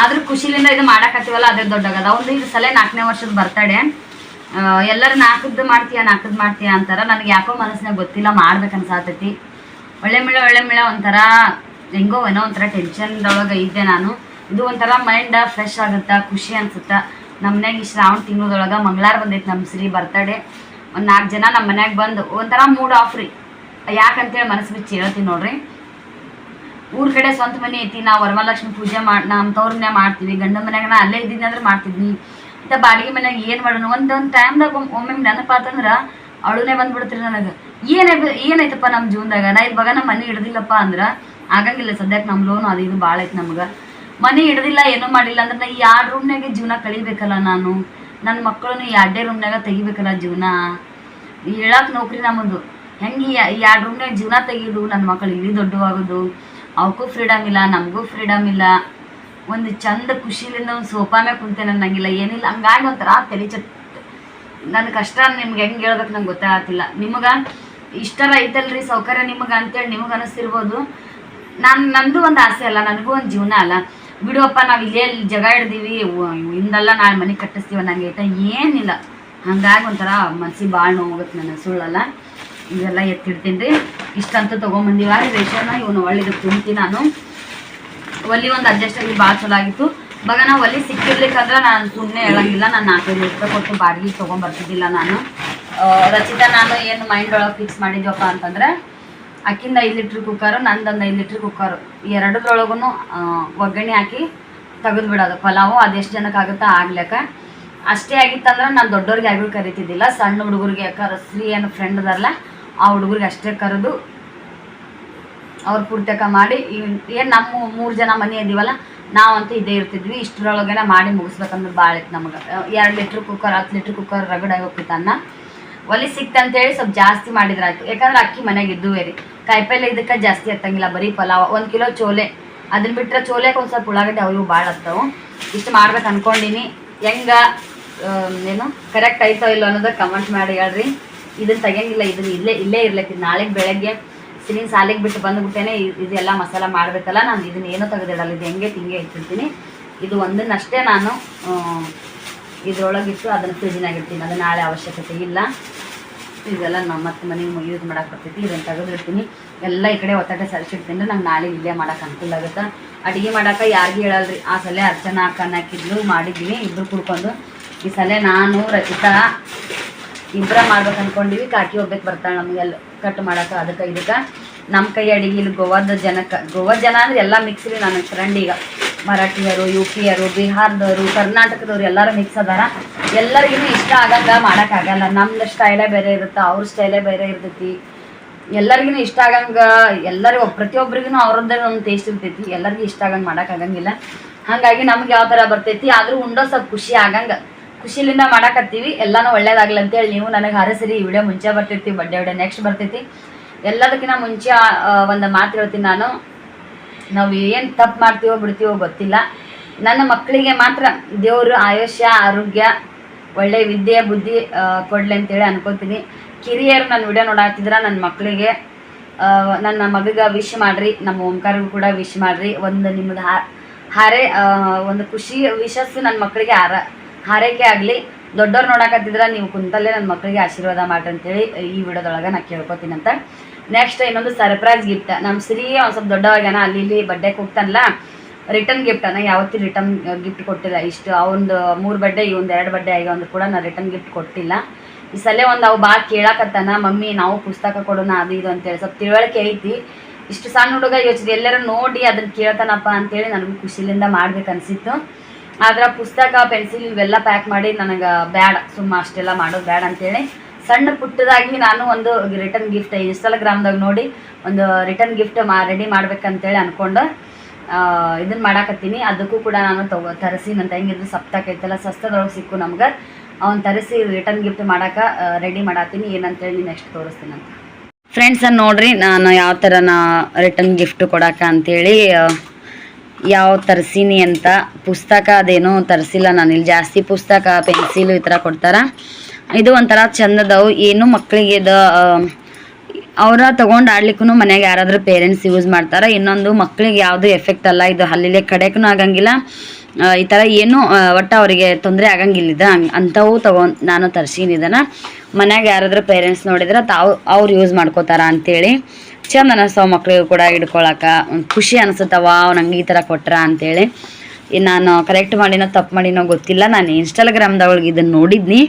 ಆದರೂ ಖುಷಿಲಿಂದ ಇದು ಮಾಡಕತ್ತೀವಲ್ಲ ಅದೇ ದೊಡ್ಡಾಗದ. ಒಂದು ಇದು ಸಲ 4ನೇ ವರ್ಷದ ಬರ್ತಡೇ. ಎಲ್ಲರೂ 4ದ್ದು ಮಾಡ್ತೀಯ ಅಂತಾರೆ. ನನಗೆ ಯಾಕೋ ಮನಸ್ಸಿನಾಗ ಗೊತ್ತಿಲ್ಲ, ಮಾಡ್ಬೇಕನ್ಸಾತೈತಿ. ಒಳ್ಳೆ ಮಿಳೆ ಒಂಥರ ಹೆಂಗೋ ಏನೋ ಒಂಥರ ಟೆನ್ಷನ್ದೊಳಗೆ ಇದ್ದೆ ನಾನು. ಇದು ಒಂಥರ ಮೈಂಡ್ ಫ್ರೆಶ್ ಆಗುತ್ತೆ, ಖುಷಿ ಅನ್ಸುತ್ತೆ. ನಮ್ಮ ಮನ್ಯಾಗ ಈ ಶ್ರಾವಣ ತಿಂಗಳದೊಳಗೆ ಮಂಗಳವಾರ ಬಂದೈತಿ ನಮ್ಮ ಶ್ರೀ ಬರ್ತಡೇ. ಒಂದು 4 ಜನ ನಮ್ಮ ಮನ್ಯಾಗ ಬಂದು ಒಂಥರ ಮೂಡ್ ಆಫ್ ರೀ. ಯಾಕಂತೇಳಿ ಮನಸ್ಸು ಬಿಚ್ಚಿ ಹೇಳ್ತೀನಿ ನೋಡ್ರಿ. ಊರ ಕಡೆ ಸ್ವಂತ ಮನೆ ಐತಿ, ನಾವು ವರಮಹಾಲಕ್ಷ್ಮಿ ಪೂಜೆ ನಮ್ಮ ತವ್ರ ಮನ್ಯಾಗ ಮಾಡ್ತೀವಿ. ಗಂಡನ ಮನ್ಯಾಗ ನಾ ಅಲ್ಲೇ ಇದ್ದೀನಿ ಅಂದ್ರೆ ಮಾಡ್ತಿದ್ನಿ. ಮತ್ತು ಬಾಡಿಗೆ ಮನ್ಯಾಗ ಏನು ಮಾಡೋಣ ಒಂದೊಂದು ಟೈಮ್ದಾಗ ಒಮ್ಮೆ ನೆನಪಾತಂದ್ರೆ ಅಳುನೇ ಬಂದ್ಬಿಡ್ತೀರಿ ನನಗೆ. ಏನೈತಪ್ಪ ನಮ್ಮ ಜೀವನದಾಗ. ನಾ ಇವಾಗ ನಮ್ಮ ಮನೆ ಹಿಡ್ದಿಲ್ಲಪ್ಪ ಅಂದ್ರೆ ಆಗಂಗಿಲ್ಲ. ಸದ್ಯಕ್ಕೆ ನಮ್ಮ ಲೋನು ಅದು ಇದು ಭಾಳ ಐತಿ ನಮ್ಗೆ. ಮನೆ ಹಿಡ್ದಿಲ್ಲ, ಏನೂ ಮಾಡಿಲ್ಲ ಅಂದ್ರೆ ನಾ ಈ 2 ರೂಮ್ನಾಗೆ ಜೀವನ ಕಳಿಬೇಕಲ್ಲ. ನಾನು ನನ್ನ ಮಕ್ಕಳನ್ನ 2 ರೂಮ್ನಾಗ ತೆಗಿಬೇಕಲ್ಲ ಜೀವನ. ಹೇಳಕ್ಕೆ ನೌಕರಿ ನಮ್ಮದು. ಹೆಂಗೆ 2 ರೂಮ್ನಾಗ ಜೀವನ ತೆಗೀದು, ನನ್ನ ಮಕ್ಕಳು ಇಲ್ಲಿ ದೊಡ್ಡವಾಗೋದು, ಅವಕ್ಕೂ ಫ್ರೀಡಮ್ ಇಲ್ಲ, ನಮಗೂ ಫ್ರೀಡಮ್ ಇಲ್ಲ. ಒಂದು ಚಂದ ಖುಷಿಲಿಂದ ಒಂದು ಸೋಫಾ ಮ್ಯಾಗ ಕುಂತೇನೆ ಅನ್ನಂಗಿಲ್ಲ, ಏನಿಲ್ಲ. ಹಂಗಾಗಿ ಒಂಥರ ತಲೆ ನನ್ನ ಕಷ್ಟ ನಿಮ್ಗೆ ಹೆಂಗೆ ಹೇಳ್ಬೇಕು ನಂಗೆ ಗೊತ್ತಾಗತ್ತಿಲ್ಲ. ನಿಮಗೆ ಇಷ್ಟರ ಐತಲ್ರಿ ಸೌಕರ್ಯ ನಿಮಗೆ ಅಂತೇಳಿ ನಿಮಗೆ ಅನಿಸ್ತಿರ್ಬೋದು. ನಂದು ಒಂದು ಆಸೆ ಅಲ್ಲ, ನನಗೂ ಒಂದು ಜೀವನ ಅಲ್ಲ. ಬಿಡುವಪ್ಪ ನಾವು ಇಲ್ಲೇ ಜಾಗ ಹಿಡ್ದೀವಿ, ಇಂದಲ್ಲ ನಾಳೆ ಮನೆ ಕಟ್ಟಿಸ್ತೀವಿ ನಂಗೆ ಐತೆ ಏನಿಲ್ಲ. ಹಂಗಾಗಿ ಒಂಥರ ಮನ್ಸಿಗೆ ಭಾಳ ನೋವಾಗುತ್ತೆ ನನಗೆ, ಸುಳ್ಳಲ್ಲ. ಇದೆಲ್ಲ ಎತ್ತಿಡ್ತೀನಿ ರೀ. ಇಷ್ಟಂತೂ ತೊಗೊಂಬಂದಿವ ರೇಷನ್ನ. ಇವನು ಒಳ್ಳೆದು ತುಂಬ್ತಿ ನಾನು. ಒಲಿ ಒಂದು ಅಡ್ಜಸ್ಟ್ ಆಗಿ ಭಾಳ ಚಲೋ ಆಗಿತ್ತು. ಇವಾಗ ನಾವು ಒಲಿ ಸಿಕ್ಕಿರ್ಲಿಕ್ಕಂದ್ರೆ ನಾನು ಸುಮ್ಮನೆ ಹೇಳಂಗಿಲ್ಲ. ನಾನು 4-5 ರೂಪಾಯಿ ಕೊಟ್ಟು ಬಾಡಿಗೆ ತೊಗೊಂಬರ್ತಿದ್ದಿಲ್ಲ ನಾನು. ರಚಿತಾ ನಾನು ಏನು ಮೈಂಡ್ ಒಳಗೆ ಫಿಕ್ಸ್ ಮಾಡಿದ್ವಪ್ಪ ಅಂತಂದ್ರೆ, ಅಕ್ಕಿಂದ 5 ಲೀಟ್ರ್ ಕುಕ್ಕರು, ನಂದೊಂದು 5 ಲೀಟ್ರ್ ಕುಕ್ಕರು, ಎರಡರೊಳಗೂ ಒಗ್ಗರಣೆ ಹಾಕಿ ತೆಗೆದು ಬಿಡೋದು ಪಲಾವು. ಅದೆಷ್ಟು ಜನಕ್ಕೆ ಆಗುತ್ತಾ ಆಗ್ಲಿಕ್ಕ. ಅಷ್ಟೇ ಆಗಿತ್ತಂದ್ರೆ ನಾನು ದೊಡ್ಡವ್ರಿಗೆ ಯಾರಿಗೂ ಕರಿತಿದ್ದಿಲ್ಲ. ಸಣ್ಣ ಹುಡುಗರಿಗೆ ಕರೆಸ್ರಿ ಏನು ಫ್ರೆಂಡ್ ಅದಾರಲ್ಲ ಆ ಹುಡುಗರಿಗೆ ಅಷ್ಟೇ ಕರೆದು ಅವ್ರು ಪೂರ್ತಕ ಮಾಡಿ, ಏನು ನಮ್ಮ 3 ಜನ ಮನೆ ಇದೀವಲ್ಲ ನಾವಂತೂ ಇದೇ ಇರ್ತಿದ್ವಿ. ಇಷ್ಟರೊಳಗೇನೆ ಮಾಡಿ ಮುಗಿಸ್ಬೇಕಂದ್ರೆ ಭಾಳ ಇತ್ತು ನಮಗೆ. 2 ಲೀಟ್ರ್ ಕುಕ್ಕರ್, 10 ಲೀಟ್ರ್ ಕುಕ್ಕರ್ ರಗಡಾಗಿ ಹೋಗ್ತಿತ್ತು ಅನ್ನ. ಒಲಿ ಸಿಕ್ತಂತೇಳಿ ಸ್ವಲ್ಪ ಜಾಸ್ತಿ ಮಾಡಿದ್ರಾಯ್ತು. ಯಾಕಂದ್ರೆ ಅಕ್ಕಿ ಮನೆಗೆ ಇದ್ದುವೇ ರೀ. ಕಾಯಿಪಲ್ಲೆ ಇದಕ್ಕೆ ಜಾಸ್ತಿ ಹತ್ತಂಗಿಲ್ಲ, ಬರೀ ಪಲಾವ್. 1 ಕಿಲೋ ಚೋಲೆ, ಅದನ್ನ ಬಿಟ್ಟರೆ ಚೋಲೆಗೆ ಒಂದು ಸ್ವಲ್ಪ ಉಳ್ಳಾಗಡ್ಡೆ ಅವು ಭಾಳ ಹತ್ತವು. ಇಷ್ಟು ಮಾಡ್ಬೇಕು ಅಂದ್ಕೊಂಡಿನಿ. ಹೆಂಗೆ ಏನು ಕರೆಕ್ಟ್ ಆಯ್ತೋ ಇಲ್ಲೋ ಅನ್ನೋದು ಕಮೆಂಟ್ ಮಾಡಿ ಹೇಳ್ರಿ. ಇದನ್ನು ತೆಗಿಯಂಗಿಲ್ಲ, ಇದನ್ನು ಇಲ್ಲೇ ಇರ್ಲೈತಿ. ನಾಳೆಗೆ ಬೆಳಗ್ಗೆ ಸಿಲಿಂಗ್ ಸಾಲಿಗೆ ಬಿಟ್ಟು ಬಂದುಬಿಟ್ಟೇನೆ ಇದೆಲ್ಲ ಮಸಾಲ ಮಾಡಬೇಕಲ್ಲ. ನಾನು ಇದನ್ನ ಏನೂ ತೆಗೆದಿಡಲ್ಲ, ಇದು ಹೆಂಗೆ ತಿಂಗೆ ಇಟ್ಟಿರ್ತೀನಿ. ಇದು ಒಂದನ್ನಷ್ಟೇ ನಾನು ಇದ್ರೊಳಗಿಟ್ಟು ಅದನ್ನು ಫ್ರಿಜ್ನಾಗಿರ್ತೀನಿ. ಅದು ನಾಳೆ ಅವಶ್ಯಕತೆ ಇಲ್ಲ. ಇದೆಲ್ಲ ನಾವು ಮತ್ತೆ ಮನೆಗೆ ಯೂಸ್ ಮಾಡೋಕೆ ಬರ್ತೈತಿ. ಇದನ್ನು ತೆಗೆದಿರ್ತೀನಿ. ಎಲ್ಲ ಈ ಕಡೆ ಒತ್ತಟೆ ಸರಿಸಿಡ್ತೀನಿ. ನಂಗೆ ನಾಳೆ ಇಲ್ಲೇ ಮಾಡೋಕೆ ಅನುಕೂಲ ಆಗುತ್ತೆ. ಅಡುಗೆ ಮಾಡೋಕೆ ಯಾರಿಗೂ ಹೇಳಲ್ರಿ. ಆ ಸಲ ಅರ್ಚನಾ ಅಕ್ಕನ ಹಾಕಿದ್ಲು, ಮಾಡಿದ್ವಿ ಇಬ್ಬರು ಕುಡ್ಕೊಂಡು. ಈ ಸಲ ನಾನು ರಚಿತಾ ಇಬ್ಬರ ಮಾಡ್ಬೇಕು ಅಂದ್ಕೊಂಡಿವಿ. ಕಾಕಿ ಹೋಗ್ಬೇಕು ಬರ್ತಾಳೆ ನಮಗೆಲ್ಲ ಕಟ್ ಮಾಡೋಕೆ. ಅದಕ್ಕೆ ಇದಕ್ಕೆ ನಮ್ಮ ಕೈ ಅಡುಗೆ ಇಲ್ಲಿ ಗೋವಾದ ಜನ ಅಂದ್ರೆ ಎಲ್ಲ ಮಿಕ್ಸ್ ರೀ. ನನ್ನ ಫ್ರೆಂಡ್ ಈಗ ಮರಾಠಿಯರು, UPಯರು, ಬಿಹಾರದವರು, ಕರ್ನಾಟಕದವ್ರು ಎಲ್ಲರೂ ಮಿಕ್ಸ್ ಅದಾರ. ಎಲ್ಲರಿಗೂ ಇಷ್ಟ ಆಗಂಗೆ ಮಾಡೋಕ್ಕಾಗಲ್ಲ. ನಮ್ದು ಸ್ಟೈಲೇ ಬೇರೆ ಇರುತ್ತೆ, ಅವ್ರ ಸ್ಟೈಲೇ ಬೇರೆ ಇರ್ತೈತಿ. ಎಲ್ಲರಿಗೂ ಇಷ್ಟ ಆಗಂಗೆ ಎಲ್ಲರಿಗೂ ಪ್ರತಿಯೊಬ್ಬರಿಗೂ ಅವ್ರದ್ದೇ ಒಂದು ಟೇಸ್ಟ್ ಇರ್ತೈತಿ. ಎಲ್ಲರಿಗೂ ಇಷ್ಟ ಆಗಂಗೆ ಮಾಡೋಕ್ಕಾಗಂಗಿಲ್ಲ. ಹಾಗಾಗಿ ನಮ್ಗೆ ಯಾವ ಥರ ಬರ್ತೈತಿ ಆದರೂ ಉಂಡೋ ಸ್ವಲ್ಪ ಖುಷಿ ಆಗಂಗೆ ಖುಷಿಲಿಂದ ಮಾಡಕತ್ತೀವಿ. ಎಲ್ಲನೂ ಒಳ್ಳೇದಾಗಲಿ ಅಂತೇಳಿ ನೀವು ನನಗೆ ಹರಸಿರಿ. ಈ ವಿಡಿಯೋ ಮುಂಚೆ ಬರ್ತಿರ್ತೀವಿ, ಬಡ್ಡೆ ನೆಕ್ಸ್ಟ್ ಬರ್ತೈತಿ. ಎಲ್ಲದಕ್ಕಿಂತ ಮುಂಚೆ ಒಂದು ಮಾತು ಹೇಳ್ತೀನಿ ನಾನು. ನಾವು ಏನು ತಪ್ಪು ಮಾಡ್ತೀವೋ ಬಿಡ್ತೀವೋ ಗೊತ್ತಿಲ್ಲ. ನನ್ನ ಮಕ್ಕಳಿಗೆ ಮಾತ್ರ ದೇವರು ಆಯುಷ್ಯ, ಆರೋಗ್ಯ, ಒಳ್ಳೆಯ ವಿದ್ಯೆ, ಬುದ್ಧಿ ಕೊಡಲಿ ಅಂತೇಳಿ ಅನ್ಕೋತೀನಿ. ಕಿರಿಯರು ನನ್ನ ವಿಡಿಯೋ ನೋಡಾತಿದ್ರೆ ನನ್ನ ಮಕ್ಕಳಿಗೆ, ನನ್ನ ಮಗಗೆ ವಿಶ್ ಮಾಡಿರಿ. ನಮ್ಮ ಓಂಕಾರಿಗೂ ಕೂಡ ವಿಶ್ ಮಾಡಿರಿ. ಒಂದು ನಿಮ್ಮದು ಹಾರೆ ಒಂದು ಖುಷಿ ವಿಶಸ್ಸು ನನ್ನ ಮಕ್ಕಳಿಗೆ ಹಾರೈಕೆ ಆಗಲಿ. ದೊಡ್ಡವ್ರು ನೋಡಕತ್ತಿದ್ರೆ ನೀವು ಕುಂತಲ್ಲೇ ನನ್ನ ಮಕ್ಕಳಿಗೆ ಆಶೀರ್ವಾದ ಮಾಡ್ರಿ ಅಂತೇಳಿ ಈ ವಿಡಿಯೋದೊಳಗೆ ನಾನು ಕೇಳ್ಕೊತೀನಂತ. ನೆಕ್ಸ್ಟ್ ಇನ್ನೊಂದು ಸರ್ಪ್ರೈಸ್ ಗಿಫ್ಟ್. ನಮ್ಮ ಶ್ರೀ ಒಂದು ಸ್ವಲ್ಪ ದೊಡ್ಡವಾಗ್ಯಾನ, ಅಲ್ಲಿ ಬಡ್ಡೆಗೆ ಹೋಗ್ತಾನಲ್ಲ, ರಿಟರ್ನ್ ಗಿಫ್ಟ್. ನಾನು ಯಾವತ್ತೂ ರಿಟರ್ನ್ ಗಿಫ್ಟ್ ಕೊಟ್ಟಿಲ್ಲ. ಇಷ್ಟು ಅವೊಂದು 3 ಬಡ್ಡೆ, ಇವೊಂದು 2 ಬಡ್ಡೆ ಆಗಿ ಒಂದು ಕೂಡ ನಾನು ರಿಟರ್ನ್ ಗಿಫ್ಟ್ ಕೊಟ್ಟಿಲ್ಲ. ಈ ಸಲ ಒಂದು ಅವು ಭಾಳ ಕೇಳಾಕತ್ತಾನ, ಮಮ್ಮಿ ನಾವು ಪುಸ್ತಕ ಕೊಡೋಣ ಅದು ಇದು ಅಂತೇಳಿ. ಸ್ವಲ್ಪ ತಿಳುವಳಿಕೆ ಐತಿ. ಇಷ್ಟು ಸಣ್ಣ ಹುಡುಗ ಯೋಚಿಸಿದೆ, ಎಲ್ಲರೂ ನೋಡಿ ಅದನ್ನು ಕೇಳ್ತಾನಪ್ಪ ಅಂತೇಳಿ ನನಗೂ ಖುಷಿಲಿಂದ ಮಾಡ್ಬೇಕು ಅನಿಸಿತ್ತು. ಆದ್ರೆ ಪುಸ್ತಕ, ಪೆನ್ಸಿಲ್ ಇವೆಲ್ಲ ಪ್ಯಾಕ್ ಮಾಡಿ ನನಗೆ ಬ್ಯಾಡ, ಸುಮ್ಮ ಅಷ್ಟೆಲ್ಲ ಮಾಡೋದು ಬ್ಯಾಡ ಅಂತೇಳಿ ಸಣ್ಣ ಪುಟ್ಟದಾಗಿ ನಾನು ಒಂದು ರಿಟರ್ನ್ ಗಿಫ್ಟ್ ಇನ್ಸ್ಟಾಗ್ರಾಮ್ದಾಗ ನೋಡಿ ಒಂದು ರಿಟರ್ನ್ ಗಿಫ್ಟ್ ರೆಡಿ ಮಾಡ್ಬೇಕಂತೇಳಿ ಅಂದ್ಕೊಂಡು ಇದನ್ನು ಮಾಡಾಕತ್ತೀನಿ. ಅದಕ್ಕೂ ಕೂಡ ನಾನು ತರಿಸಿ ನನ್ನ ಹೆಂಗಿದ್ರು ಸಪ್ತಾಕ ಐತಲ್ಲ, ಸಸ್ತದೊಳಗೆ ಸಿಕ್ಕು ನಮ್ಗೆ. ಅವ್ನು ತರಿಸಿ ರಿಟರ್ನ್ ಗಿಫ್ಟ್ ಮಾಡೋಕೆ ರೆಡಿ ಮಾಡತ್ತೀನಿ. ಏನಂತೇಳಿ ನೆಕ್ಸ್ಟ್ ತೋರಿಸ್ತೀನಿ ಅಂತ. ಫ್ರೆಂಡ್ಸ್ ನೋಡ್ರಿ, ನಾನು ಯಾವ ಥರ ರಿಟರ್ನ್ ಗಿಫ್ಟ್ ಕೊಡೋಕೆ ಅಂಥೇಳಿ ಯಾವ ತರಿಸೀನಿ ಅಂತ. ಪುಸ್ತಕ ಅದೇನೋ ತರಿಸಿಲ್ಲ ನಾನು. ಇಲ್ಲಿ ಜಾಸ್ತಿ ಪುಸ್ತಕ, ಪೆನ್ಸಿಲು ಈ ಥರ ಕೊಡ್ತಾರೆ. ಇದು ಒಂಥರ ಚಂದದವು. ಏನು ಮಕ್ಕಳಿಗೆ ಇದು ಅವರ ತೊಗೊಂಡು ಆಡ್ಲಿಕ್ಕೂ ಮನೆಯಾಗ ಯಾರಾದರೂ ಪೇರೆಂಟ್ಸ್ ಯೂಸ್ ಮಾಡ್ತಾರೆ. ಇನ್ನೊಂದು ಮಕ್ಕಳಿಗೆ ಯಾವುದು ಎಫೆಕ್ಟ್ ಅಲ್ಲ. ಇದು ಹಲ್ಲಿಲೆ ಕಡೆಗೂ ಆಗಂಗಿಲ್ಲ. ಈ ಥರ ಏನೂ ಒಟ್ಟು ಅವರಿಗೆ ತೊಂದರೆ ಆಗಂಗಿಲ್ಲ. ಇದು ಅಂಥವು ನಾನು ತರ್ಸೀನಿ. ಇದನ್ನು ಮನ್ಯಾಗ ಯಾರಾದರೂ ಪೇರೆಂಟ್ಸ್ ನೋಡಿದ್ರೆ ಅವ್ರು ಯೂಸ್ ಮಾಡ್ಕೋತಾರ ಅಂಥೇಳಿ. ಚಂದ ಅನಿಸ್ತಾವ ಮಕ್ಕಳಿಗೂ ಕೂಡ ಹಿಡ್ಕೊಳಕ್ಕೆ. ಖುಷಿ ಅನಿಸುತ್ತವ ನಂಗೆ ಈ ಥರ ಕೊಟ್ರ ಅಂಥೇಳಿ. ನಾನು ಕರೆಕ್ಟ್ ಮಾಡಿನೋ ತಪ್ಪು ಮಾಡಿನೋ ಗೊತ್ತಿಲ್ಲ. ನಾನು ಇನ್ಸ್ಟಾಗ್ರಾಮ್ದೊಳಗೆ ಇದನ್ನು ನೋಡಿದ್ನಿ.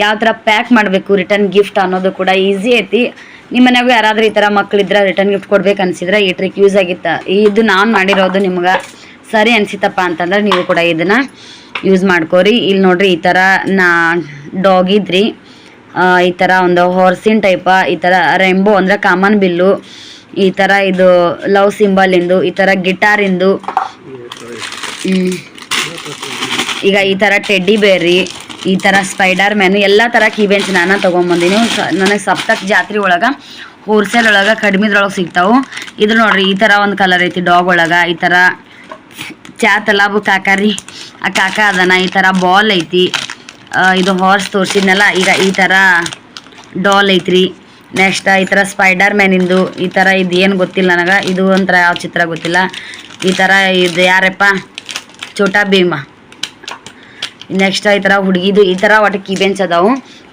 ಯಾವ ಥರ ಪ್ಯಾಕ್ ಮಾಡಬೇಕು ರಿಟರ್ನ್ ಗಿಫ್ಟ್ ಅನ್ನೋದು ಕೂಡ ಈಸಿ ಐತಿ. ನಿಮ್ಮ ಮನೆಯಾಗೂ ಯಾರಾದರೂ ಈ ಥರ ಮಕ್ಕಳಿದ್ರೆ ರಿಟರ್ನ್ ಗಿಫ್ಟ್ ಕೊಡ್ಬೇಕು ಅನಿಸಿದ್ರೆ ಈ ಟ್ರಿಕ್ ಯೂಸ್ ಆಗಿತ್ತು. ಇದು ನಾನು ಮಾಡಿರೋದು ನಿಮ್ಗೆ ಸರಿ ಅನಿಸಿತಪ್ಪ ಅಂತಂದ್ರೆ ನೀವು ಕೂಡ ಇದನ್ನು ಯೂಸ್ ಮಾಡ್ಕೋರಿ. ಇಲ್ಲಿ ನೋಡ್ರಿ, ಈ ಥರ ಡಾಗ್ ಇದ್ರಿ, ಈ ಥರ ಒಂದು ಹಾರ್ಸಿನ್ ಟೈಪ, ಈ ಥರ ರೇಂಬೋ ಅಂದರೆ ಕಾಮನ್ ಬಿಲ್ಲು, ಈ ಥರ ಇದು ಲವ್ ಸಿಂಬಲಿಂದು, ಈ ಥರ ಗಿಟಾರಿಂದು, ಈಗ ಈ ಥರ ಟೆಡ್ಡಿ ಬೇರಿ, ಈ ಥರ ಸ್ಪೈಡರ್ ಮ್ಯಾನು, ಎಲ್ಲ ಥರ ಕೀಬೆಂಚ್ ನಾನು ತೊಗೊಂಬಂದಿನಿ. ನನಗೆ ಸಪ್ತಕ್ ಜಾತ್ರೆ ಒಳಗೆ ಹೋಲ್ಸೇಲ್ ಒಳಗೆ ಕಡಿಮೆದ್ರೊಳಗೆ ಸಿಗ್ತಾವೆ. ಇದು ನೋಡ್ರಿ, ಈ ಥರ ಒಂದು ಕಲರ್ ಐತಿ ಡಾಗ್ ಒಳಗೆ. ಈ ಥರ ಚಾತಲಾಬು ಕಾಕಾರಿ ಆ ಕಾಕ ಅದನ. ಈ ಥರ ಬಾಲ್ ಐತಿ. ಇದು ಹಾರ್ಸ್ ತೋರಿಸಿದ್ನಲ್ಲ, ಈಗ ಈ ಥರ ಡಾಲ್ ಐತ್ರಿ. ನೆಕ್ಸ್ಟ್ ಈ ಥರ ಸ್ಪೈಡರ್ ಮ್ಯಾನಿಂದು ಈ ಥರ ಇದು ಏನು ಗೊತ್ತಿಲ್ಲ ನನಗೆ, ಇದು ಒಂಥರ ಯಾವ ಚಿತ್ರ ಗೊತ್ತಿಲ್ಲ. ಈ ಥರ ಇದು ಯಾರಪ್ಪ, ಚೋಟಾ ಭೀಮ. ನೆಕ್ಸ್ಟ್ ಈ ಥರ ಹುಡುಗಿದು ಈ ಥರ ಒಟ್ಟು ಕೀ ಬೆಂಚ್ ಅದಾವು.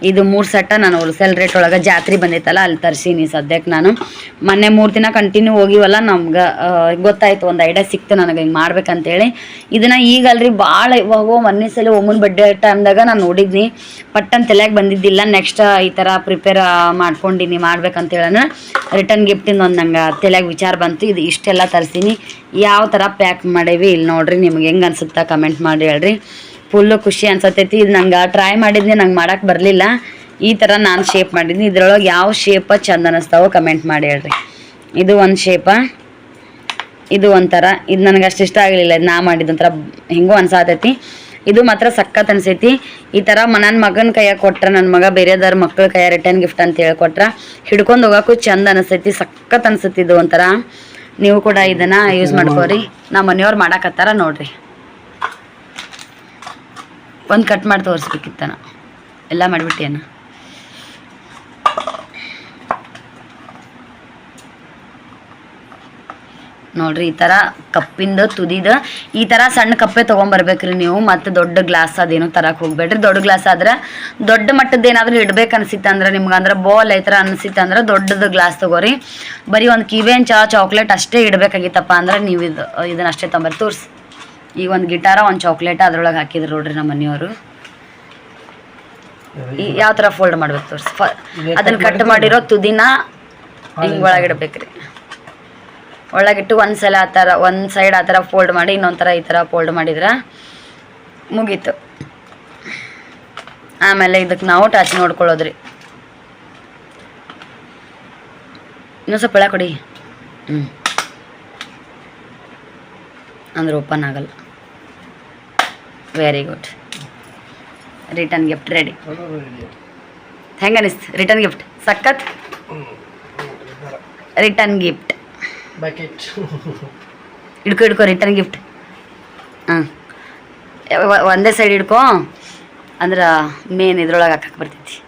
ಇದು 3 ಸೆಟ್ಟ ನಾನು ಹೋಲ್ಸೇಲ್ ರೇಟ್ ಒಳಗೆ ಜಾತ್ರೆ ಬಂದೈತಲ್ಲ ಅಲ್ಲಿ ತರಿಸೀನಿ. ಸದ್ಯಕ್ಕೆ ನಾನು ಮೊನ್ನೆ 3 ದಿನ ಕಂಟಿನ್ಯೂ ಹೋಗಿವಲ್ಲ, ನಮ್ಗೆ ಗೊತ್ತಾಯ್ತು, ಒಂದು ಐಡಿಯಾ ಸಿಕ್ತು ನನಗೆ ಹಿಂಗೆ ಮಾಡ್ಬೇಕಂತೇಳಿ. ಇದನ್ನು ಈಗಲ್ರಿ ಭಾಳ ಇವಾಗ ಮೊನ್ನೆ ಸಲ ಒಮ್ಮನ ಬಡ್ಡೆ ಟೈಮ್ದಾಗ ನಾನು ನೋಡಿದ್ನಿ, ಪಟ್ಟನ್ ತಲೆಯಾಗ ಬಂದಿದ್ದಿಲ್ಲ. ನೆಕ್ಸ್ಟ್ ಈ ಥರ ಪ್ರಿಪೇರ್ ಮಾಡ್ಕೊಂಡಿನಿ ಮಾಡ್ಬೇಕಂತೇಳಿ ರಿಟರ್ನ್ ಗಿಫ್ಟಿಂದ ಒಂದು ನಂಗೆ ತಲೆಯಾಗ ವಿಚಾರ ಬಂತು. ಇದು ಇಷ್ಟೆಲ್ಲ ತರಿಸೀನಿ. ಯಾವ ಥರ ಪ್ಯಾಕ್ ಮಾಡೇವಿ ಇಲ್ಲಿ ನೋಡ್ರಿ, ನಿಮ್ಗೆ ಹೆಂಗೆ ಅನ್ಸುತ್ತಾ ಕಮೆಂಟ್ ಮಾಡಿ ಹೇಳ್ರಿ. ಫುಲ್ಲು ಖುಷಿ ಅನ್ಸತ್ತೈತಿ. ಇದು ನಂಗೆ ಟ್ರೈ ಮಾಡಿದ್ನಿ, ನಂಗೆ ಮಾಡೋಕ್ಕೆ ಬರಲಿಲ್ಲ. ಈ ಥರ ನಾನು ಶೇಪ್ ಮಾಡಿದ್ನಿ. ಇದ್ರೊಳಗೆ ಯಾವ ಶೇಪ ಚಂದ ಅನ್ನಿಸ್ತಾವೋ ಕಮೆಂಟ್ ಮಾಡಿ ಹೇಳ್ರಿ. ಇದು ಒಂದು ಶೇಪ, ಇದು ಒಂಥರ, ಇದು ನನಗೆ ಅಷ್ಟು ಇಷ್ಟ ಆಗಲಿಲ್ಲ. ಇದು ನಾ ಮಾಡಿದ್ದು ಒಂಥರ ಹೆಂಗೋ ಅನ್ಸಾತೈತಿ. ಇದು ಮಾತ್ರ ಸಖತ್ ಅನ್ಸೈತಿ. ಈ ಥರ ನನ್ನ ಮಗನ ಕೈಯಾಗ ಕೊಟ್ರೆ, ನನ್ನ ಮಗ ಬೇರೆದವ್ರ ಮಕ್ಳ ಕೈಯ ರಿಟರ್ನ್ ಗಿಫ್ಟ್ ಅಂತ ಹೇಳ್ಕೊಟ್ರೆ ಹಿಡ್ಕೊಂಡು ಹೋಗೋಕ್ಕೂ ಚಂದ ಅನಿಸ್ತೈತಿ, ಸಖತ್ ಅನ್ಸೈತಿ. ಇದು ಒಂಥರ ನೀವು ಕೂಡ ಇದನ್ನು ಯೂಸ್ ಮಾಡ್ಕೋರಿ. ನಮ್ಮ ಮನೆಯವ್ರು ಮಾಡಾಕತ್ತಾರ ನೋಡ್ರಿ. ಒಂದು ಕಟ್ ಮಾಡಿ ತೋರಿಸ್ಬೇಕಿತ್ತನ, ಎಲ್ಲ ಮಾಡಿಬಿಟ್ಟೇನ. ನೋಡ್ರಿ ಈ ಥರ ಕಪ್ಪಿಂದ ತುದಿದ ಈ ಥರ ಸಣ್ಣ ಕಪ್ಪೆ ತೊಗೊಂಬರ್ಬೇಕ್ರಿ ನೀವು. ಮತ್ತು ದೊಡ್ಡ ಗ್ಲಾಸ್ ಅದೇನು ತರಕ್ಕೆ ಹೋಗ್ಬೇಡ್ರಿ. ದೊಡ್ಡ ಗ್ಲಾಸ್ ಆದ್ರೆ ದೊಡ್ಡ ಮಟ್ಟದ ಏನಾದರೂ ಇಡ್ಬೇಕು ಅನಿಸಿತ್ತು ಅಂದ್ರೆ ನಿಮ್ಗೆ, ಅಂದ್ರೆ ಬೋಲ್ ಈ ಥರ ಅನಿಸಿತ್ತು ಅಂದ್ರೆ ದೊಡ್ಡದು ಗ್ಲಾಸ್ ತೊಗೋರಿ. ಬರೀ ಒಂದು ಕಿವೆನ್ ಚಾಕ್ಲೇಟ್ ಅಷ್ಟೇ ಇಡಬೇಕಾಗಿತ್ತಪ್ಪ ಅಂದ್ರೆ ನೀವು ಇದನ್ನ ಅಷ್ಟೇ ತೊಂಬರಿ. ತೋರಿಸಿ, ಈಗ ಒಂದು ಗಿಟಾರ ಒಂದು ಚಾಕ್ಲೇಟ್ ಅದ್ರೊಳಗೆ ಹಾಕಿದ್ರು ನೋಡ್ರಿ ನಮ್ಮ ಮನೆಯವರು. ಯಾವ ಥರ ಫೋಲ್ಡ್ ಮಾಡ್ಬೇಕು ತೋರಿಸಿ. ಅದನ್ನು ಕಟ್ ಮಾಡಿರೋ ತುದಿನ ಹಿಂಗೆ ಒಳಗಿಡ್ಬೇಕ್ರಿ. ಒಳಗಿಟ್ಟು ಒಂದು ಸಲ ಆ ಥರ ಒಂದು ಸೈಡ್ ಆ ಥರ ಫೋಲ್ಡ್ ಮಾಡಿ ಇನ್ನೊಂದು ಥರ ಈ ಥರ ಫೋಲ್ಡ್ ಮಾಡಿದ್ರೆ ಮುಗೀತು. ಆಮೇಲೆ ಇದಕ್ಕೆ ನಾವು ಟಚ್ ನೋಡ್ಕೊಳ್ಳೋದ್ರಿ. ಇನ್ನೊಂದು ಸ್ವಲ್ಪ ಕೊಡಿ. ಅಂದ್ರೆ ಓಪನ್ ಆಗಲ್ಲ. Very good. Return gift ready. ಹೆಂಗೆ ಅನಿಸ್ತು ರಿಟರ್ನ್ ಗಿಫ್ಟ್? ಸಖತ್ ರಿಟರ್ನ್ ಗಿಫ್ಟ್. ಬಕೆಟ್ ಹಿಡ್ಕೊ ರಿಟರ್ನ್ ಗಿಫ್ಟ್. ಹಾಂ, ಒಂದೇ ಸೈಡ್ ಹಿಡ್ಕೊ, ಅಂದ್ರೆ ಮೇನ್ ಇದ್ರೊಳಗೆ ಹಾಕಕ್ಕೆ ಬರ್ತೈತಿ.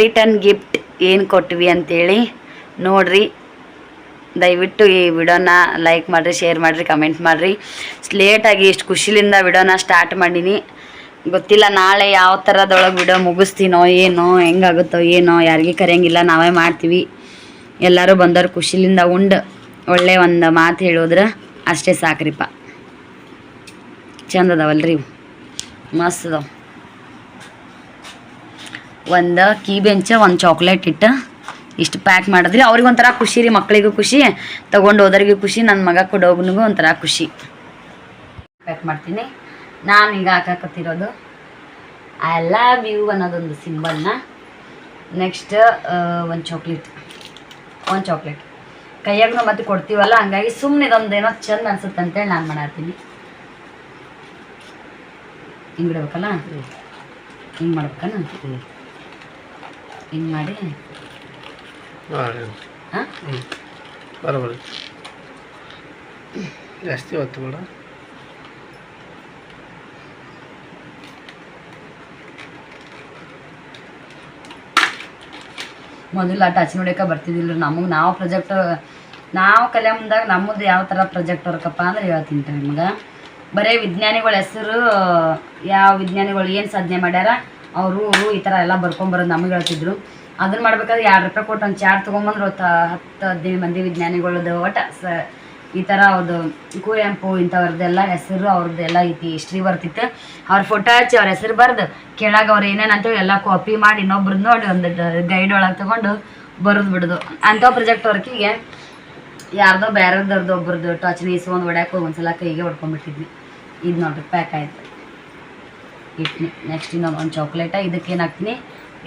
ರಿಟರ್ನ್ ಗಿಫ್ಟ್ ಏನು ಕೊಟ್ವಿ ಅಂತೇಳಿ ನೋಡ್ರಿ. ದಯವಿಟ್ಟು ಈ ವಿಡಿಯೋನ ಲೈಕ್ ಮಾಡಿರಿ, ಶೇರ್ ಮಾಡಿರಿ, ಕಮೆಂಟ್ ಮಾಡಿರಿ. ಲೇಟಾಗಿ ಇಷ್ಟು ಖುಷಿಲಿಂದ ವಿಡಿಯೋನ ಸ್ಟಾರ್ಟ್ ಮಾಡೀನಿ. ಗೊತ್ತಿಲ್ಲ ನಾಳೆ ಯಾವ ಥರದೊಳಗೆ ವಿಡಿಯೋ ಮುಗಿಸ್ತೀನೋ ಏನೋ, ಹೆಂಗಾಗುತ್ತೋ ಏನೋ, ಯಾರಿಗೆ ಕರೆಯಂಗಿಲ್ಲ, ನಾವೇ ಮಾಡ್ತೀವಿ. ಎಲ್ಲರೂ ಬಂದವ್ರು ಖುಷಿಲಿಂದ ಉಂಡು ಒಳ್ಳೆ ಒಂದು ಮಾತು ಹೇಳಿದ್ರೆ ಅಷ್ಟೇ ಸಾಕ್ರಿಪ್ಪ. ಚಂದ ಅದಾವಲ್ರಿ ಇವು, ಮಸ್ತ್ ಅದಾವ. ಒಂದು ಕೀ ಬೆಂಚ, ಒಂದು ಚಾಕ್ಲೇಟ್ ಇಟ್ಟು ಇಷ್ಟು ಪ್ಯಾಕ್ ಮಾಡಿದ್ರಿ. ಅವ್ರಿಗೆ ಒಂಥರ ಖುಷಿ ರೀ, ಮಕ್ಕಳಿಗೂ ಖುಷಿ, ತೊಗೊಂಡು ಹೋದವ್ರಿಗೂ ಖುಷಿ, ನನ್ನ ಮಗ ಕೊಡೋಗ್ನಿಗೂ ಒಂಥರ ಖುಷಿ. ಪ್ಯಾಕ್ ಮಾಡ್ತೀನಿ. ನಾನು ಈಗ ಹಾಕಕತ್ತಿರೋದು ಐ ಲವ್ ಯು ಅನ್ನೋದೊಂದು ಸಿಂಬಲ್ನ. ನೆಕ್ಸ್ಟ್ ಒಂದು ಚಾಕ್ಲೇಟ್ ಕೈಯಾಗ ಮತ್ತೆ ಕೊಡ್ತೀವಲ್ಲ, ಹಂಗಾಗಿ ಸುಮ್ಮನೆ ಇದೊಂದು ಏನೋ ಚಂದ ಅನ್ಸುತ್ತೆ ಅಂತೇಳಿ ನಾನು ಮಾಡತ್ತೀನಿ. ಹಿಂಗೆ ಇಡ್ಬೇಕಲ್ಲ, ಹಿಂಗೆ ಮಾಡ್ಬೇಕಲ್ಲ, ಹಿಂಗೆ ಮಾಡಿ. ಹಾಂ, ಬರೋಬರಿ. ಜಾಸ್ತಿ ಹೊತ್ತು ಬೇಡ. ಮೊದಲು ಟಚ್ ನೋಡೋಕೆ ಬರ್ತಿದ್ದಿಲ್ಲ ನಮಗೆ. ನಾವು ಪ್ರಾಜೆಕ್ಟ್ ನಾವು ಕಲಿಯೋ ಮುಂದಾಗ ನಮ್ಮದು ಯಾವ ಥರ ಪ್ರಾಜೆಕ್ಟ್ ವರ್ಕಪ್ಪ ಅಂದ್ರೆ ಹೇಳ್ತೀನಿ ರೀ ನಿಮ್ಗೆ. ಬರೀ ವಿಜ್ಞಾನಿಗಳ ಹೆಸರು, ಯಾವ ವಿಜ್ಞಾನಿಗಳು ಏನು ಸಾಧನೆ ಮಾಡ್ಯಾರ ಅವರು ಈ ಥರ ಎಲ್ಲ ಬರ್ಕೊಂಬರೋದು ನಮಗೆ ಹೇಳ್ತಿದ್ರು. ಅದನ್ನು ಮಾಡ್ಬೇಕಾದ್ರೆ 2 ರೂಪಾಯಿ ಕೊಟ್ಟು ಒಂದು ಚಾರ್ಟ್ ತೊಗೊಂಬಂದ್ರೆ 10-15 ಮಂದಿ ವಿಜ್ಞಾನಿಗಳದ್ದು ಒಟ್ಟು ಈ ಥರ ಅವ್ರದ್ದು ಕುವೆಂಪು ಇಂಥವ್ರದ್ದೆಲ್ಲ ಹೆಸರು ಅವ್ರದ್ದೆಲ್ಲ ಐತಿ, ಹಿಸ್ಟ್ರಿ ಬರ್ತಿತ್ತು. ಅವ್ರ ಫೋಟೋ ಹಚ್ಚಿ ಅವ್ರ ಹೆಸರು ಬರ್ದು ಕೆಳಗೆ ಅವ್ರು ಏನೇನಂತೇಳಿ ಎಲ್ಲ ಕಾಪಿ ಮಾಡಿ ಇನ್ನೊಬ್ರದ್ದು ನೋಡಿ ಒಂದು ಗೈಡ್ ಒಳಗೆ ತೊಗೊಂಡು ಬರೋದು ಬಿಡೋದು. ಅಂಥ ಪ್ರಾಜೆಕ್ಟ್ ವರ್ಕಿಗೆ ಯಾರ್ದೋ ಬೇರೆದವ್ರದ್ದು ಒಬ್ರದ್ದು ಟಚ್ನ ಇಸ್ಕೊಂಡು ಹೊಡ್ಯಾಕೆ ಹೋಗಿ ಒಂದ್ಸಲ ಕೈಗೆ ಹೊಡ್ಕೊಂಡ್ಬಿಟ್ಟಿದ್ವಿ. ಇದು ನೋಡ್ರಿ ಪ್ಯಾಕ್ ಆಯಿತು. ಇಟ್ನಿ. ನೆಕ್ಸ್ಟ್ ಇನ್ನೊಂದು ಒಂದು ಚಾಕ್ಲೇಟ. ಇದಕ್ಕೆ ಏನು ಹಾಕ್ತೀನಿ,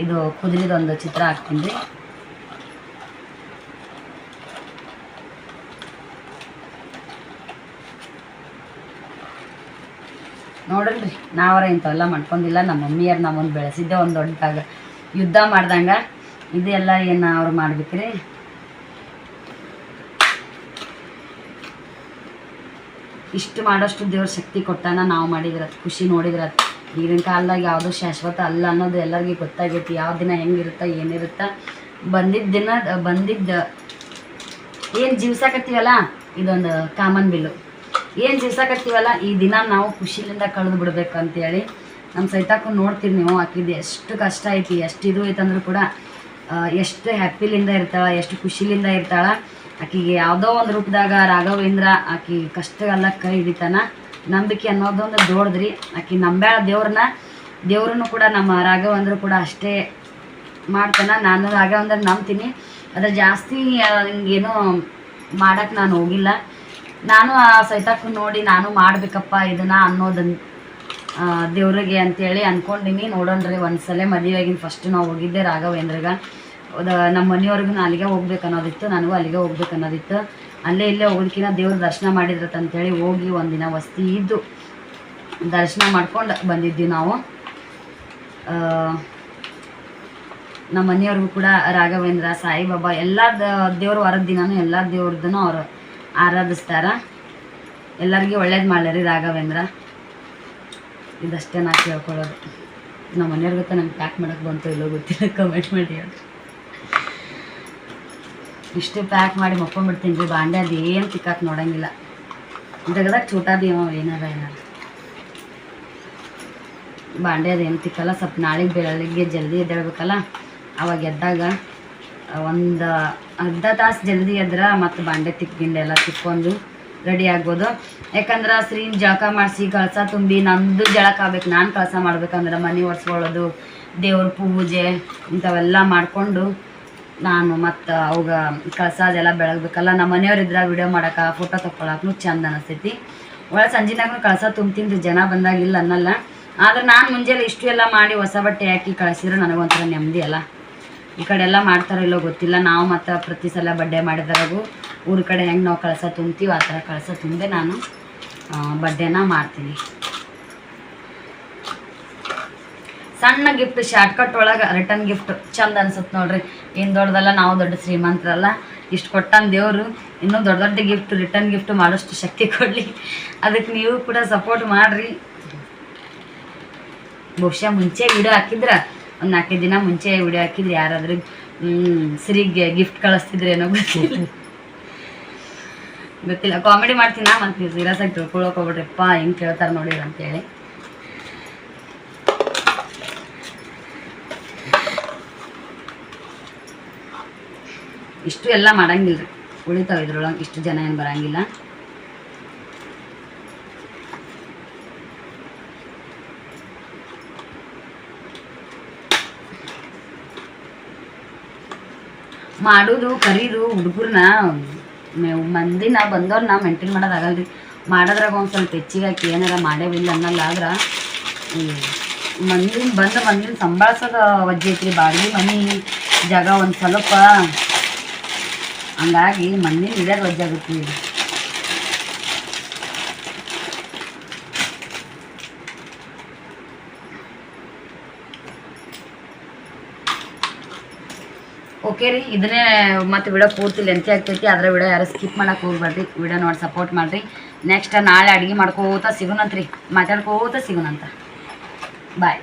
ಇದು ಕುದುರೆದೊಂದು ಚಿತ್ರ ಹಾಕ್ತೀನಿ ರೀ. ನೋಡ್ರಿ, ನಾವರ ಇಂಥವೆಲ್ಲ ಮಾಡ್ಕೊಂಡಿಲ್ಲ. ನಮ್ಮ ಮಮ್ಮಿಯರು ನಮ್ಮನ್ನು ಬೆಳೆಸಿದ್ದೆ ಒಂದು ದೊಡ್ಡದಾಗ ಯುದ್ಧ ಮಾಡ್ದಂಗೆ. ಇದೆಲ್ಲ ಏನು ಅವ್ರು ಮಾಡ್ಬೇಕ್ರಿ. ಇಷ್ಟು ಮಾಡೋಷ್ಟು ದೇವ್ರ ಶಕ್ತಿ ಕೊಟ್ಟಾನ. ನಾವು ಮಾಡಿದ್ರತ್ ಖುಷಿ ನೋಡಿದ್ರತ್. ಈಗಿನ ಕಾಲದಾಗ ಯಾವುದೂ ಶಾಶ್ವತ ಅಲ್ಲ ಅನ್ನೋದು ಎಲ್ಲರಿಗೂ ಗೊತ್ತಾಗೈತಿ. ಯಾವ ದಿನ ಹೆಂಗಿರುತ್ತೆ ಏನಿರುತ್ತೆ ಬಂದಿದ್ದ ಏನು ಜೀವ್ಸಾಕತ್ತೀವಲ್ಲ ಇದೊಂದು ಕಾಮನ್ ಬಿಲ್ಲು. ಏನು ಜೀವ್ಸಾಕತ್ತೀವಲ್ಲ ಈ ದಿನ ನಾವು ಖುಷಿಲಿಂದ ಕಳೆದು ಬಿಡ್ಬೇಕು ಅಂತೇಳಿ ನಮ್ಮ ಸೈತಾಕು ನೋಡ್ತೀರಿ ನೀವು. ಆಕಿದು ಎಷ್ಟು ಕಷ್ಟ ಐತಿ, ಎಷ್ಟು ಇದು ಐತಂದ್ರೂ ಕೂಡ ಎಷ್ಟು ಹ್ಯಾಪಿಲಿಂದ ಇರ್ತಾಳೆ, ಎಷ್ಟು ಖುಷಿಲಿಂದ ಇರ್ತಾಳೆ. ಆಕಿಗೆ ಯಾವುದೋ ಒಂದು ರೂಪದಾಗ ರಾಘವೇಂದ್ರ ಆಕಿ ಕಷ್ಟಗೆಲ್ಲ ಕೈ ಹಿಡಿತಾನ. ನಂಬಿಕೆ ಅನ್ನೋದೊಂದು ದೊಡ್ಡದ್ರಿ. ಆಕಿ ನಂಬ್ಯಾಳ ದೇವ್ರನ್ನು ಕೂಡ ನಮ್ಮ ರಾಘವೇಂದ್ರ ಕೂಡ ಅಷ್ಟೇ ಮಾಡ್ತಾನೆ. ನಾನು ರಾಘವೇಂದ್ರ ನಂಬ್ತೀನಿ. ಅದ್ರ ಜಾಸ್ತಿ ಹಿಂಗೇನು ಮಾಡಕ್ಕೆ ನಾನು ಹೋಗಿಲ್ಲ. ನಾನು ಆ ಸೈತಾಕು ನೋಡಿ ನಾನು ಮಾಡಬೇಕಪ್ಪ ಇದನ್ನು ಅನ್ನೋದನ್ನು ದೇವ್ರಿಗೆ ಅಂತೇಳಿ ಅಂದ್ಕೊಂಡಿನಿ. ನೋಡೋಣ್ರಿ ಒಂದ್ಸಲ ಮದುವೆಯಾಗಿನ ಫಸ್ಟ್ ನಾವು ಹೋಗಿದ್ದೆ ರಾಘವೇಂದ್ರಗೆ. ನಮ್ಮ ಮನೆಯವ್ರಿಗೂ ಅಲ್ಲಿಗೆ ಹೋಗ್ಬೇಕು ಅನ್ನೋದಿತ್ತು, ನನಗೂ ಅಲ್ಲಿಗೆ ಹೋಗ್ಬೇಕು ಅನ್ನೋದಿತ್ತು. ಅಲ್ಲೇ ಇಲ್ಲೇ ಹೋಗೋದಕ್ಕಿಂತ ದೇವ್ರ ದರ್ಶನ ಮಾಡಿದ್ರಂತೇಳಿ ಹೋಗಿ ಒಂದಿನ ವಸ್ತಿ ಇದ್ದು ದರ್ಶನ ಮಾಡ್ಕೊಂಡು ಬಂದಿದ್ವಿ ನಾವು. ನಮ್ಮ ಮನೆಯವ್ರಿಗೂ ಕೂಡ ರಾಘವೇಂದ್ರ, ಸಾಯಿಬಾಬಾ ಎಲ್ಲ ದೇವ್ರ ವಾರದ ದಿನನೂ ಎಲ್ಲ ದೇವ್ರದ್ದು ಅವರು ಆರಾಧಿಸ್ತಾರ. ಎಲ್ಲರಿಗೂ ಒಳ್ಳೇದು ಮಾಡಲಿ ರಾಘವೇಂದ್ರ. ಇದಷ್ಟೇ ನಾ ಕೇಳ್ಕೊಳ್ಳೋದು. ನಮ್ಮ ಮನೆಯವ್ರ ಗೊತ್ತಾ ನಂಗೆ ಪ್ಯಾಕ್ ಮಾಡೋಕ್ಕೆ ಬಂತು ಇಲ್ಲೋ ಗೊತ್ತಿಲ್ಲ, ಕಮೆಂಟ್ ಮಾಡಿ ಹೇಳಿ. ಇಷ್ಟು ಪ್ಯಾಕ್ ಮಾಡಿ ಮಕ್ಕೊಂಡ್ಬಿಡ್ತೀನಿ ರೀ. ಬಾಂಡೆ ಅದು ಏನು ತಿಕ್ಕಾಕ ನೋಡೋಂಗಿಲ್ಲ. ತೆಗ್ದಾಗ ಚೂಟಾದೀವ ಏನಾರ ಬಾಂಡೆ ಅದೇನು ತಿಕ್ಕಲ್ಲ. ಸ್ವಲ್ಪ ನಾಳೆಗೆ ಬೆಳಗ್ಗೆ ಜಲ್ದಿ ಎದ್ದೇಳ್ಬೇಕಲ್ಲ, ಅವಾಗ ಎದ್ದಾಗ ಒಂದು ಅರ್ಧ ತಾಸು ಜಲ್ದಿ ಎದ್ರೆ ಮತ್ತು ಬಾಂಡೆ ತಿಕ್ಕಿಂಡೆ ಎಲ್ಲ ತಿಕ್ಕೊಂಡು ರೆಡಿ ಆಗ್ಬೋದು. ಯಾಕಂದ್ರೆ ಸ್ತ್ರೀನ ಜಳಕ ಮಾಡಿಸಿ ಕಳಸ ತುಂಬಿ ನಂದು ಜಳಕ ಆಗ್ಬೇಕು. ನಾನು ಕಳಸ ಮಾಡ್ಬೇಕಂದ್ರೆ ಮನೆ ಒರೆಸ್ಕೊಳ್ಳೋದು, ದೇವ್ರ ಪೂಜೆ ಇಂಥವೆಲ್ಲ ಮಾಡಿಕೊಂಡು ನಾನು ಮತ್ತು ಅವಾಗ ಕಳಸ ಅದೆಲ್ಲ ಬೆಳಗ್ಬೇಕಲ್ಲ. ನಮ್ಮ ಮನೆಯವ್ರು ಇದ್ರೆ ವಿಡಿಯೋ ಮಾಡೋಕೆ ಫೋಟೋ ತೊಗೊಳಕ್ಕೂ ಚಂದ ಅನಿಸ್ತೈತಿ. ಒಳಗೆ ಸಂಜೆನಾಗೂ ಕಳಸ ತುಂಬ್ತೀನಿ ಜನ ಬಂದಾಗಿಲ್ಲ ಅನ್ನಲ್ಲ. ಆದ್ರೆ ನಾನು ಮುಂಜಾನೆ ಇಷ್ಟು ಎಲ್ಲ ಮಾಡಿ ಹೊಸ ಬಟ್ಟೆ ಹಾಕಿ ಕಳಿಸಿದ್ರೆ ನನಗೊಂಥರ ನೆಮ್ಮದಿ ಅಲ್ಲ. ಈ ಕಡೆ ಎಲ್ಲ ಮಾಡ್ತಾರೋ ಇಲ್ಲೋ ಗೊತ್ತಿಲ್ಲ. ನಾವು ಮತ್ತು ಪ್ರತಿ ಸಲ ಬಡ್ಡೆ ಮಾಡಿದ್ರಾಗೂ ಊರ ಕಡೆ ಹೆಂಗೆ ನಾವು ಕಳಸ ತುಂಬ್ತೀವಿ ಆ ಥರ ಕಳಸ ತುಂಬೆ ನಾನು ಬಡ್ಡೆನ ಮಾಡ್ತೀನಿ. ಸಣ್ಣ ಗಿಫ್ಟ್ ಶಾರ್ಟ್ಕಟ್ ಒಳಗೆ ರಿಟರ್ನ್ ಗಿಫ್ಟ್ ಚಂದ ಅನ್ಸುತ್ತೆ ನೋಡ್ರಿ. ಏನು ದೊಡ್ಡದಲ್ಲ, ನಾವು ದೊಡ್ಡ ಶ್ರೀಮಂತರಲ್ಲ. ಇಷ್ಟು ಕೊಟ್ಟಂದು ದೇವರು ಇನ್ನೂ ದೊಡ್ಡ ದೊಡ್ಡ ಗಿಫ್ಟ್ ರಿಟರ್ನ್ ಗಿಫ್ಟ್ ಮಾಡೋಷ್ಟು ಶಕ್ತಿ ಕೊಡಲಿ. ಅದಕ್ಕೆ ನೀವು ಕೂಡ ಸಪೋರ್ಟ್ ಮಾಡಿರಿ. ಬಹುಶಃ ಮುಂಚೆ ವಿಡಿಯೋ ಹಾಕಿದ್ರೆ ಒಂದು 4 ದಿನ ಮುಂಚೆ ವಿಡಿಯೋ ಹಾಕಿದ್ರೆ ಯಾರಾದ್ರೂ ಸಿರಿಗೆ ಗಿಫ್ಟ್ ಕಳಿಸ್ತಿದ್ರೆ ಏನೋ ಗೊತ್ತಿಲ್ಲ. ಕಾಮಿಡಿ ಮಾಡ್ತೀನಿ ಮತ್ತು ನೀವು ಸೀರಿಯಸ್ ಆಗಿ ತಿಳ್ಕೊಳಕ್ಕೆ ಹೋಗ್ಬಿಡ್ರಿಪ್ಪ ಹೆಂಗೆ ಕೇಳ್ತಾರೆ ನೋಡಿರಿ ಅಂತೇಳಿ. ಇಷ್ಟು ಎಲ್ಲ ಮಾಡಂಗಿಲ್ಲ ರೀ, ಉಳಿತಾವ ಇದ್ರೊಳಗೆ. ಇಷ್ಟು ಜನ ಏನು ಬರಂಗಿಲ್ಲ. ಮಾಡೋದು ಕರೀದು ಹುಡುಗರನ್ನ ಮಂದಿನ ಬಂದವ್ರನ್ನ ಮೇಂಟೈನ್ ಮಾಡೋದಾಗಲ್ಲ ರೀ. ಮಾಡೋದ್ರಾಗ ಒಂದು ಸ್ವಲ್ಪ ಹೆಚ್ಚಿಗೆ ಹಾಕಿ ಏನಾರ ಮಾಡೇವಿಲ್ಲ ಅನ್ನಲ್ಲ. ಆದ್ರೆ ಮಂದಿನ ಸಂಭಾಳಿಸೋದು ವಜ್ಜೆ ಐತ್ರಿ. ಬಾಡಿಗೆ ಮನೆ ಜಾಗ ಒಂದು ಸ್ವಲ್ಪ ಹಂಗಾಗಿ ಮಂದಿನ ಹಿಡಿಯೋದು ವಜ್ಜೆ ಆಗುತ್ತೆ ರೀ. ಓಕೆ ರೀ, ಇದನ್ನೇ ಮತ್ತು ವಿಡಿಯೋ ಪೂರ್ತಿ ಲೆಂತಿ ಆಗ್ತೈತಿ. ಅದರ ವಿಡಿಯೋ ಯಾರು ಸ್ಕಿಪ್ ಮಾಡೋಕೆ ಹೋಗ್ಬೇಡ್ರಿ. ವಿಡಿಯೋ ನೋಡಿ ಸಪೋರ್ಟ್ ಮಾಡಿರಿ. ನೆಕ್ಸ್ಟ್ ನಾಳೆ ಅಡುಗೆ ಮಾಡ್ಕೋತ ಸಿಗೋಣಂತ್ರಿ, ಮಾತಾಡ್ಕೋತ ಸಿಗೋಣಂತ. ಬಾಯ್.